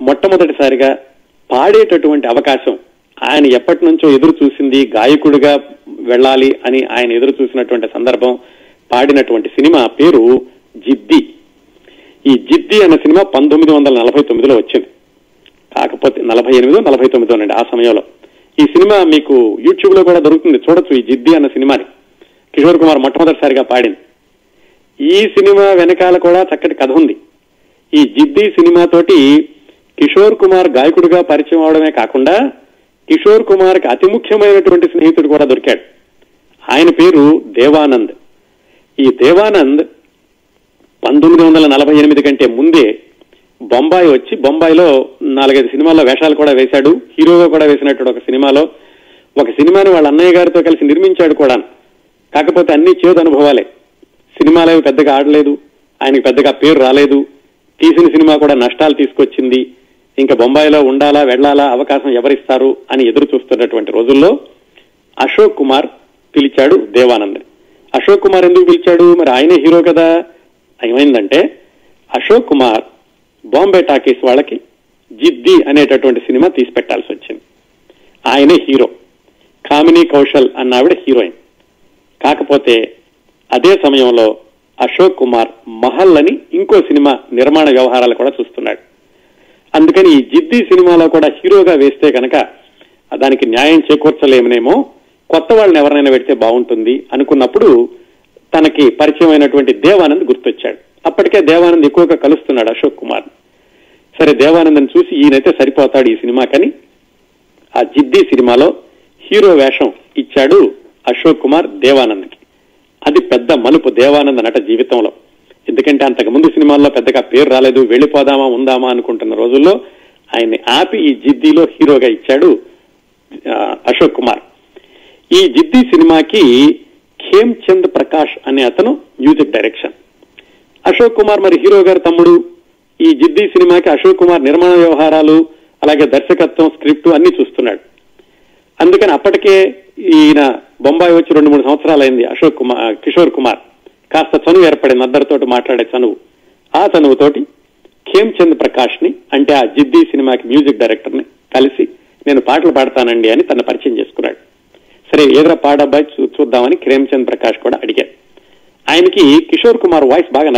మొట్టమొదటిసారిగా పాడేటటువంటి అవకాశం ఆయన ఎప్పటి నుంచో ఎదురు చూసింది. గాయకుడిగా వెళ్ళాలి అని ఆయన ఎదురు చూసినటువంటి సందర్భం, పాడినటువంటి సినిమా పేరు జిద్ది. ఈ జిద్ది అన్న సినిమా 1949లో వచ్చింది. కాకపోతే 48-49 ఆ సమయంలో. ఈ సినిమా మీకు యూట్యూబ్ లో కూడా దొరుకుతుంది, చూడొచ్చు ఈ జిద్ది అన్న సినిమాని. కిషోర్ కుమార్ మొట్టమొదటిసారిగా పాడింది. ఈ సినిమా వెనకాల కూడా చక్కటి కథ ఉంది. ఈ జిద్ది సినిమాతోటి కిషోర్ కుమార్ గాయకుడిగా పరిచయం అవడమే కాకుండా కిషోర్ కుమార్కి అతి ముఖ్యమైనటువంటి స్నేహితుడు కూడా దొరికాడు. ఆయన పేరు దేవానంద్. ఈ దేవానంద్ 1948 కంటే ముందే బొంబాయి వచ్చి బొంబాయిలో 4-5 సినిమాల్లో వేషాలు కూడా వేశాడు. హీరోగా కూడా వేసినట్టు ఒక సినిమాని వాళ్ళ అన్నయ్య గారితో కలిసి నిర్మించాడు కూడా. కాకపోతే అన్ని చేదు అనుభవాలే. సినిమాలేవి పెద్దగా ఆడలేదు, ఆయనకి పెద్దగా పేరు రాలేదు. తీసిన సినిమా కూడా నష్టాలు తీసుకొచ్చింది. ఇంకా బొంబాయిలో ఉండాలా వెళ్లాలా, అవకాశం ఎవరిస్తారు అని ఎదురు చూస్తున్నటువంటి రోజుల్లో అశోక్ కుమార్ పిలిచాడు దేవానంద్. అశోక్ కుమార్ ఎందుకు పిలిచాడు? మరి ఆయనే హీరో కదా. ఏమైందంటే అశోక్ కుమార్ బాంబే టాకీస్ వాళ్ళకి జిద్ది అనేటటువంటి సినిమా తీసి పెట్టాల్సి వచ్చింది. ఆయనే హీరో, కామినీ కౌశల్ అన్న ఆవిడ హీరోయిన్. కాకపోతే అదే సమయంలో అశోక్ కుమార్ మహల్ అని ఇంకో సినిమా నిర్మాణ వ్యవహారాలు కూడా చూస్తున్నాడు. అందుకని ఈ జిద్ది సినిమాలో కూడా హీరోగా వేస్తే కనుక దానికి న్యాయం చేకూర్చలేమనేమో, కొత్త వాళ్ళని ఎవరైనా పెడితే బాగుంటుంది అనుకున్నప్పుడు తనకి పరిచయం అయినటువంటి దేవానంద్ గుర్తొచ్చాడు. అప్పటికే దేవానంద్ ఎక్కువగా కలుస్తున్నాడు అశోక్ కుమార్. సరే, దేవానంద్ని చూసి ఈయనైతే సరిపోతాడు ఈ సినిమాకని ఆ జిద్ది సినిమాలో హీరో వేషం ఇచ్చాడు అశోక్ కుమార్ దేవానంద్కి. అది పెద్ద మలుపు దేవానంద్ నట జీవితంలో. ఎందుకంటే అంతకుముందు సినిమాల్లో పెద్దగా పేరు రాలేదు, వెళ్లిపోదామా ఉందామా అనుకుంటున్న రోజుల్లో ఆయన్ని ఆపి ఈ జిద్దిలో హీరోగా ఇచ్చాడు అశోక్ కుమార్. ఈ జిద్ది సినిమాకి ఖేమ్చంద్ ప్రకాష్ అనే అతను మ్యూజిక్ డైరెక్షన్. అశోక్ కుమార్ మరి హీరో గారి తమ్ముడు. ఈ జిద్ది సినిమాకి అశోక్ కుమార్ నిర్మాణ వ్యవహారాలు, అలాగే దర్శకత్వం, స్క్రిప్ట్ అన్ని చూస్తున్నాడు. అందుకని అప్పటికే ఈయన బొంబాయి వచ్చి 2-3 సంవత్సరాలైంది కిషోర్ కుమార్. కాస్త చనువు ఏర్పడింది, అందరితోటి మాట్లాడే చనువు. ఆ చనువుతోటి ఖేమ్చంద్ ప్రకాష్ ని, అంటే ఆ జిద్ది సినిమాకి మ్యూజిక్ డైరెక్టర్ ని కలిసి నేను పాటలు పాడతానండి అని తన పరిచయం చేసుకున్నాడు. సరే, ఏదైనా పాడబ్బాయి చూద్దామని ఖేమ్చంద్ ప్రకాష్ కూడా అడిగాడు. ఆయనకి కిషోర్ కుమార్ వాయిస్ బాగా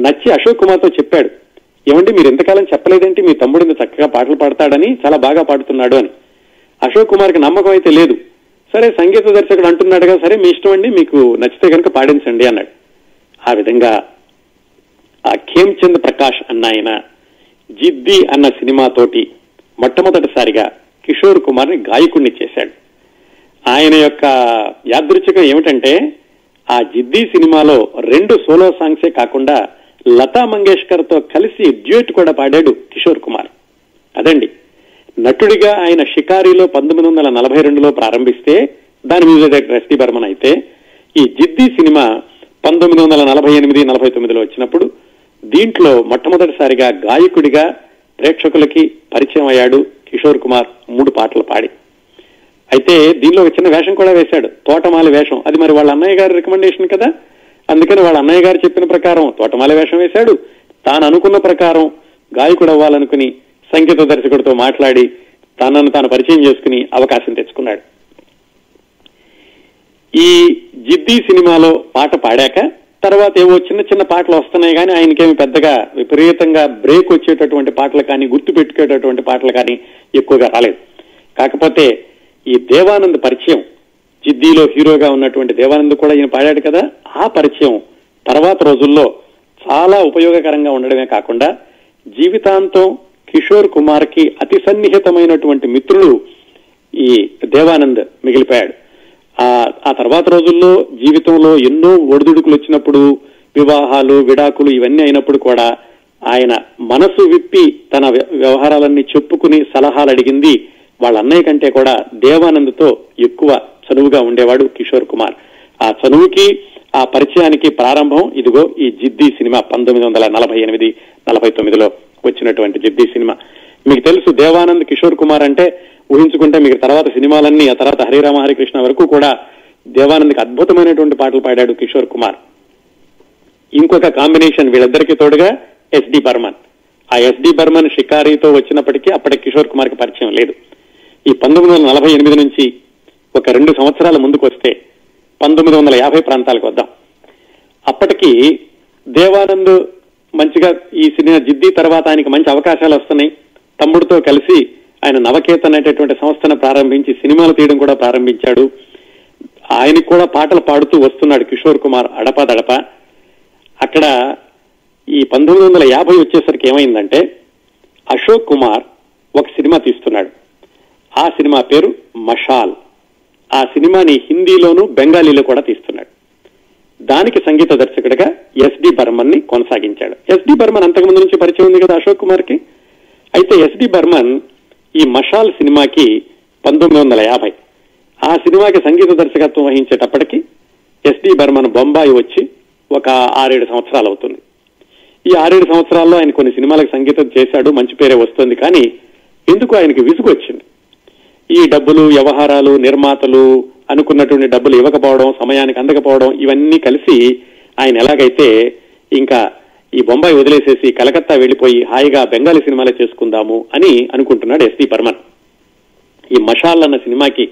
నచ్చి అశోక్ కుమార్తో చెప్పాడు, ఏమండి మీరు ఎంతకాలం చెప్పలేదేంటి మీ తమ్ముడు ఇంత చక్కగా పాటలు పాడతాడని, చాలా బాగా పాడుతున్నాడు అని. అశోక్ కుమార్కి నమ్మకం అయితే లేదు. సరే, సంగీత దర్శకుడు అంటున్నాడుగా, సరే మీ ఇష్టం అండి, మీకు నచ్చితే కనుక పాడించండి అన్నాడు. ఆ విధంగా ఆ ఖేమ్చంద్ ప్రకాష్ అన్న ఆయన జిద్ది అన్న సినిమాతోటి మొట్టమొదటిసారిగా కిషోర్ కుమార్ని గాయకుడిని చేశాడు. ఆయన యొక్క యాదృచ్ఛికం ఏమిటంటే ఆ జిద్ది సినిమాలో 2 సోలో సాంగ్సే కాకుండా లతా మంగేష్కర్ తో కలిసి డ్యూయట్ కూడా పాడాడు కిషోర్ కుమార్. అదండి, నటుడిగా ఆయన షికారిలో 1942లో ప్రారంభిస్తే దాని మ్యూజిక్ డైరెక్టర్ ఎస్డి బర్మన్ అయితే, ఈ జిద్ది సినిమా 1948-49లో వచ్చినప్పుడు దీంట్లో మొట్టమొదటిసారిగా గాయకుడిగా ప్రేక్షకులకి పరిచయం అయ్యాడు కిషోర్ కుమార్ 3 పాటలు పాడి. అయితే దీనిలో ఒక చిన్న వేషం కూడా వేశాడు, తోటమాలి వేషం. అది మరి వాళ్ళ అన్నయ్య గారి రికమెండేషన్ కదా, అందుకని వాళ్ళ అన్నయ్య గారు చెప్పిన ప్రకారం తోటమాలి వేషం వేశాడు. తాను అనుకున్న ప్రకారం గాయకుడు అవ్వాలనుకుని సంగీత దర్శకుడితో మాట్లాడి తనను తాను పరిచయం చేసుకుని అవకాశం తెచ్చుకున్నాడు. ఈ జిద్ది సినిమాలో పాట పాడాక తర్వాత ఏవో చిన్న చిన్న పాటలు వస్తున్నాయి కానీ ఆయనకేమి పెద్దగా విపరీతంగా బ్రేక్ వచ్చేటటువంటి పాటలు కానీ, గుర్తు పెట్టుకునేటటువంటి పాటలు కానీ ఎక్కువగా రాలేదు. కాకపోతే ఈ దేవానంద్ పరిచయం, జిద్దిలో హీరోగా ఉన్నటువంటి దేవానంద్ కూడా ఈయన పాడాడు కదా, ఆ పరిచయం తర్వాత రోజుల్లో చాలా ఉపయోగకరంగా ఉండడమే కాకుండా జీవితాంతం కిషోర్ కుమార్ కి అతి సన్నిహితమైనటువంటి మిత్రుడు ఈ దేవానంద్ మిగిలిపోయాడు. ఆ తర్వాత రోజుల్లో జీవితంలో ఎన్నో ఒడిదుడుకులు వచ్చినప్పుడు, వివాహాలు, విడాకులు ఇవన్నీ అయినప్పుడు కూడా ఆయన మనసు విప్పి తన వ్యవహారాలన్నీ చెప్పుకుని సలహాలు అడిగింది వాళ్ళ అన్నయ్య కంటే కూడా దేవానంద్తో ఎక్కువ చనువుగా ఉండేవాడు కిషోర్ కుమార్. ఆ చనువుకి, ఆ పరిచయానికి ప్రారంభం ఇదిగో ఈ జిద్ది సినిమా 1948-49లో వచ్చినటువంటి జిద్ది సినిమా. మీకు తెలుసు, దేవానంద్ కిషోర్ కుమార్ అంటే ఊహించుకుంటే మీకు తర్వాత సినిమాలన్నీ, ఆ తర్వాత హరిరామ హరికృష్ణ వరకు కూడా దేవానంద్కి అద్భుతమైనటువంటి పాటలు పాడాడు కిషోర్ కుమార్. ఇంకొక కాంబినేషన్ వీళ్ళిద్దరికీ తోడుగా ఎస్డి బర్మన్. ఆ ఎస్డి బర్మన్ షికారితో వచ్చినప్పటికీ అప్పటికి కిషోర్ కుమార్కి పరిచయం లేదు. ఈ 1948 నుంచి ఒక 2 సంవత్సరాల ముందుకు వస్తే 1950 ప్రాంతాలకు వద్దాం. అప్పటికి దేవానంద్ మంచిగా ఈ సినిమా జిద్ది తర్వాత ఆయనకి మంచి అవకాశాలు వస్తున్నాయి. తమ్ముడితో కలిసి ఆయన నవకేతన్ అనేటటువంటి సంస్థను ప్రారంభించి సినిమాలు తీయడం కూడా ప్రారంభించాడు. ఆయనకు కూడా పాటలు పాడుతూ వస్తున్నాడు కిషోర్ కుమార్ అడపాదడప. అక్కడ ఈ 1950 వచ్చేసరికి ఏమైందంటే అశోక్ కుమార్ ఒక సినిమా తీస్తున్నాడు. ఆ సినిమా పేరు మషాల్. ఆ సినిమాని హిందీలోను బెంగాలీలో కూడా తీస్తున్నాడు. దానికి సంగీత దర్శకుడిగా ఎస్డి బర్మన్ ని కొనసాగించాడు. ఎస్డి బర్మన్ అంతకుముందు నుంచి పరిచయం ఉంది కదా అశోక్ కుమార్ కి. అయితే ఎస్డి బర్మన్ ఈ మషాల్ సినిమాకి 1950 ఆ సినిమాకి సంగీత దర్శకత్వం వహించేటప్పటికి ఎస్డి బర్మన్ బొంబాయి వచ్చి ఒక 6-7 సంవత్సరాలు అవుతుంది. ఈ 6-7 సంవత్సరాల్లో ఆయన కొన్ని సినిమాలకు సంగీతం చేశాడు, మంచి పేరే వస్తుంది. కానీ ఎందుకు ఆయనకి విసుగు వచ్చింది. ఈ డబ్బులు, వ్యవహారాలు, నిర్మాతలు అనుకున్నటువంటి డబ్బులు ఇవ్వకపోవడం, సమయానికి అందకపోవడం, ఇవన్నీ కలిసి ఆయన ఎలాగైతే ఇంకా ఈ బొంబాయి వదిలేసేసి కలకత్తా వెళ్లిపోయి హాయిగా బెంగాలీ సినిమాలే చేసుకుందాము అని అనుకుంటున్నాడు ఎస్డి బర్మన్. ఈ మషాల్ అన్న సినిమాకి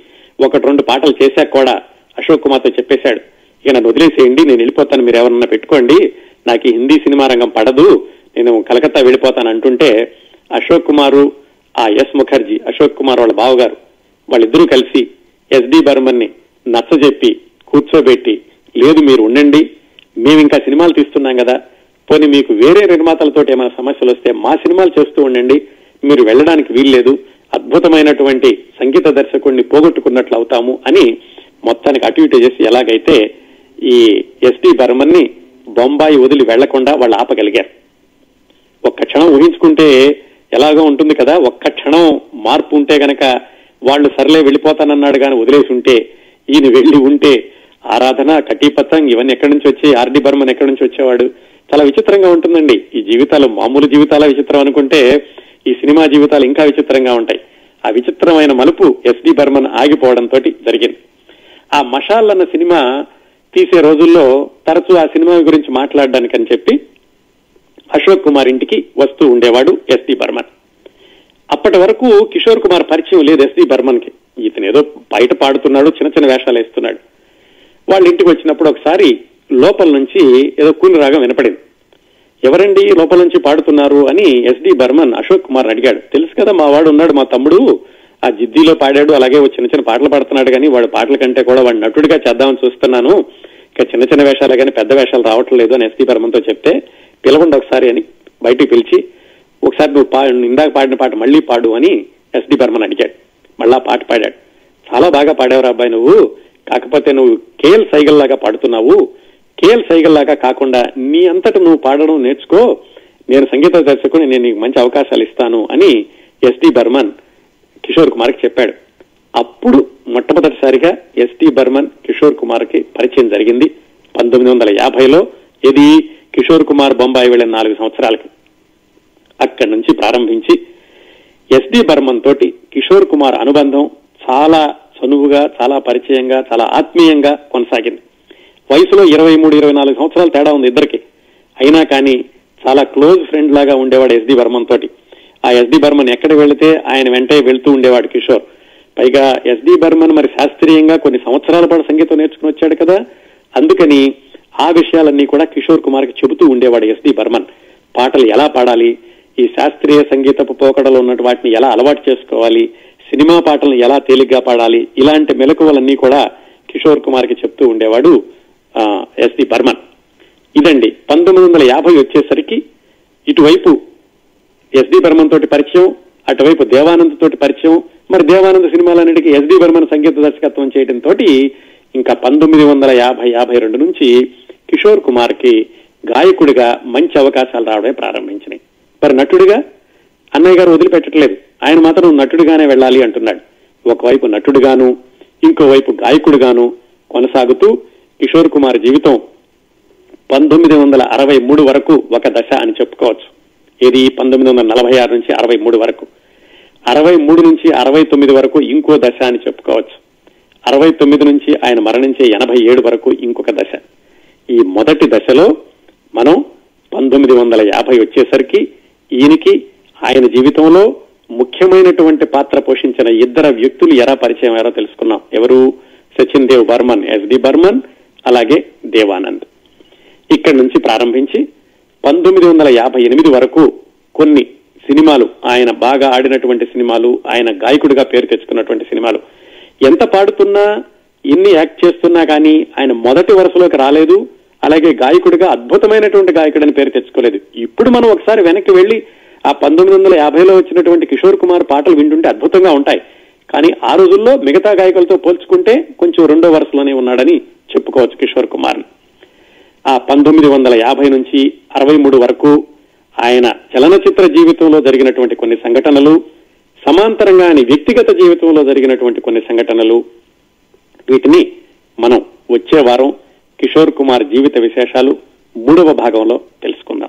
1-2 పాటలు చేశాక కూడా అశోక్ కుమార్తో చెప్పేశాడు, ఇక నన్ను వదిలేసేయండి, నేను వెళ్ళిపోతాను, మీరు ఎవరన్నా పెట్టుకోండి, నాకు ఈ హిందీ సినిమా రంగం పడదు, నేను కలకత్తా వెళ్ళిపోతాను అంటుంటే అశోక్ కుమారు, ఆ ఎస్ ముఖర్జీ, అశోక్ కుమార్ వాళ్ళ బావగారు, వాళ్ళిద్దరూ కలిసి ఎస్డి బర్మన్ ని నచ్చజెప్పి కూర్చోబెట్టి, లేదు మీరు ఉండండి, మేము ఇంకా సినిమాలు తీస్తున్నాం కదా, పోనీ మీకు వేరే నిర్మాతలతో ఏమైనా సమస్యలు వస్తే మా సినిమాలు చేస్తూ ఉండండి, మీరు వెళ్ళడానికి వీల్లేదు, అద్భుతమైనటువంటి సంగీత దర్శకుడిని పోగొట్టుకున్నట్లు అవుతాము అని మొత్తానికి అటు ఇటు చేసి ఎలాగైతే ఈ ఎస్డి బర్మన్ ని బొంబాయి వదిలి వెళ్లకుండా వాళ్ళు ఆపగలిగారు. ఒక్క క్షణం ఊహించుకుంటే ఎలాగో ఉంటుంది కదా, ఒక్క క్షణం మార్పు ఉంటే గనక వాళ్ళు సర్లే వెళ్ళిపోతానన్నాడు కానీ వదిలేసి ఉంటే, ఈయన వెళ్లి ఉంటే ఆరాధన, కటీపతంగ్ ఇవన్నీ ఎక్కడి నుంచి వచ్చి, ఆర్డి బర్మన్ ఎక్కడి నుంచి వచ్చేవాడు, చాలా విచిత్రంగా ఉంటుందండి. ఈ జీవితాలు మామూలు జీవితాల విచిత్రం అనుకుంటే ఈ సినిమా జీవితాలు ఇంకా విచిత్రంగా ఉంటాయి. ఆ విచిత్రమైన మలుపు ఎస్డి బర్మన్ ఆగిపోవడంతో జరిగింది. ఆ మషాల్ అన్న సినిమా తీసే రోజుల్లో తరచూ ఆ సినిమా గురించి మాట్లాడడానికి అని చెప్పి అశోక్ కుమార్ ఇంటికి వస్తూ ఉండేవాడు ఎస్డి బర్మన్. అప్పటి వరకు కిషోర్ కుమార్ పరిచయం లేదు ఎస్డి బర్మన్ కి. ఇతను ఏదో బయట పాడుతున్నాడు, చిన్న చిన్న వేషాలు వేస్తున్నాడు. వాళ్ళ ఇంటికి వచ్చినప్పుడు ఒకసారి లోపల నుంచి ఏదో కూని రాగం వినపడింది. ఎవరండి లోపల నుంచి పాడుతున్నారు అని ఎస్డి బర్మన్ అశోక్ కుమార్ అడిగాడు. తెలుసు కదా, మా వాడు ఉన్నాడు, మా తమ్ముడు ఆ జిద్దీలో పాడాడు, అలాగే చిన్న చిన్న పాటలు పాడుతున్నాడు, కానీ వాడు పాటల కంటే కూడా వాడు నటుడిగా చేద్దామని చూస్తున్నాను, ఇక చిన్న చిన్న వేషాలే కానీ పెద్ద వేషాలు రావట్లేదు అని ఎస్డి బర్మన్ తో చెప్తే, పిలవండి ఒకసారి అని బయటికి పిలిచి, ఒకసారి నువ్వు ఇందాక పాడిన పాట మళ్లీ పాడు అని ఎస్డి బర్మన్ అడిగాడు. మళ్ళా పాట పాడాడు. చాలా బాగా పాడేవరా అబ్బాయి నువ్వు, కాకపోతే నువ్వు కేఎల్ సైగల్ లాగా పాడుతున్నావు, కేఎల్ సైగల్ లాగా కాకుండా నీ అంతటా నువ్వు పాడడం నేర్చుకో, నేను సంగీత దర్శకుని, నేను నీకు మంచి అవకాశాలు ఇస్తాను అని ఎస్డి బర్మన్ కిషోర్ కుమార్ కి చెప్పాడు. అప్పుడు మొట్టమొదటిసారిగా ఎస్డి బర్మన్ కిషోర్ కుమార్ కి పరిచయం జరిగింది 1950లో. ఇది కిషోర్ కుమార్ బొంబాయి వెళ్ళిన 4 సంవత్సరాలకి. అక్కడి నుంచి ప్రారంభించి ఎస్డి బర్మన్ తోటి కిషోర్ కుమార్ అనుబంధం చాలా చనువుగా, చాలా పరిచయంగా, చాలా ఆత్మీయంగా కొనసాగింది. వయసులో 23-24 సంవత్సరాలు తేడా ఉంది ఇద్దరికి. అయినా కానీ చాలా క్లోజ్ ఫ్రెండ్ లాగా ఉండేవాడు ఎస్డి బర్మన్ తోటి. ఆ ఎస్డి బర్మన్ ఎక్కడ వెళితే ఆయన వెంటే వెళ్తూ ఉండేవాడు కిషోర్. పైగా ఎస్డి బర్మన్ మరి శాస్త్రీయంగా కొన్ని సంవత్సరాల పాటు సంగీతం నేర్చుకుని వచ్చాడు కదా, అందుకని ఆ విషయాలన్నీ కూడా కిషోర్ కుమార్ కి చెబుతూ ఉండేవాడు ఎస్డి బర్మన్. పాటలు ఎలా పాడాలి, ఈ శాస్త్రీయ సంగీతపు పోకడలో ఉన్నట్టు వాటిని ఎలా అలవాటు చేసుకోవాలి, సినిమా పాటలను ఎలా తేలిగ్గా పాడాలి, ఇలాంటి మెలకువలన్నీ కూడా కిషోర్ కుమార్ కి చెప్తూ ఉండేవాడు ఎస్డి బర్మన్. ఇదండి 1950 వచ్చేసరికి ఇటువైపు ఎస్డి బర్మన్ తోటి పరిచయం, అటువైపు దేవానంద్ తోటి పరిచయం. మరి దేవానంద్ సినిమాలన్నిటికీ ఎస్డి బర్మన్ సంగీత దర్శకత్వం చేయడంతో ఇంకా 1952 నుంచి కిషోర్ కుమార్ కి గాయకుడిగా మంచి అవకాశాలు రావడమే ప్రారంభించినాయి. మరి నటుడిగా అన్నయ్య గారు వదిలిపెట్టట్లేదు, ఆయన మాత్రం నటుడిగానే వెళ్ళాలి అంటున్నాడు. ఒకవైపు నటుడిగాను, ఇంకోవైపు గాయకుడిగాను కొనసాగుతూ కిషోర్ కుమార్ జీవితం 1963 వరకు ఒక దశ అని చెప్పుకోవచ్చు. ఇది 1946 నుంచి 63 వరకు, 63 నుంచి 69 వరకు ఇంకో దశ అని చెప్పుకోవచ్చు. 69 నుంచి ఆయన మరణించే 87 వరకు ఇంకొక దశ. ఈ మొదటి దశలో మనం 1950 వచ్చేసరికి ఈయనకి ఆయన జీవితంలో ముఖ్యమైనటువంటి పాత్ర పోషించిన ఇద్దరు వ్యక్తులు ఎలా పరిచయం అయ్యారో తెలుసుకున్నాం. ఎవరు? సచిన్ దేవ్ బర్మన్, ఎస్డి బర్మన్, అలాగే దేవానంద్. ఇక్కడి నుంచి ప్రారంభించి 1958 వరకు కొన్ని సినిమాలు, ఆయన బాగా ఆడినటువంటి సినిమాలు, ఆయన గాయకుడిగా పేరు తెచ్చుకున్నటువంటి సినిమాలు. ఎంత పాడుతున్నా, ఎన్ని యాక్ట్ చేస్తున్నా కానీ ఆయన మొదటి వరుసలోకి రాలేదు. అలాగే గాయకుడిగా అద్భుతమైనటువంటి గాయకుడని పేరు తెచ్చుకోలేదు. ఇప్పుడు మనం ఒకసారి వెనక్కి వెళ్లి ఆ 1950లో వచ్చినటువంటి కిషోర్ కుమార్ పాటలు వింటుంటే అద్భుతంగా ఉంటాయి. కానీ ఆ రోజుల్లో మిగతా గాయకులతో పోల్చుకుంటే కొంచెం రెండో వరుసలోనే ఉన్నాడని చెప్పుకోవచ్చు కిషోర్ కుమార్. ఆ 1950 నుంచి 63 వరకు ఆయన చలనచిత్ర జీవితంలో జరిగినటువంటి కొన్ని సంఘటనలు, సమాంతరంగా ఆయన వ్యక్తిగత జీవితంలో జరిగినటువంటి కొన్ని సంఘటనలు, వీటిని మనం వచ్చే వారం కిషోర్ కుమార్ జీవిత విశేషాలు 3వ భాగంలో తెలుసుకుందాం.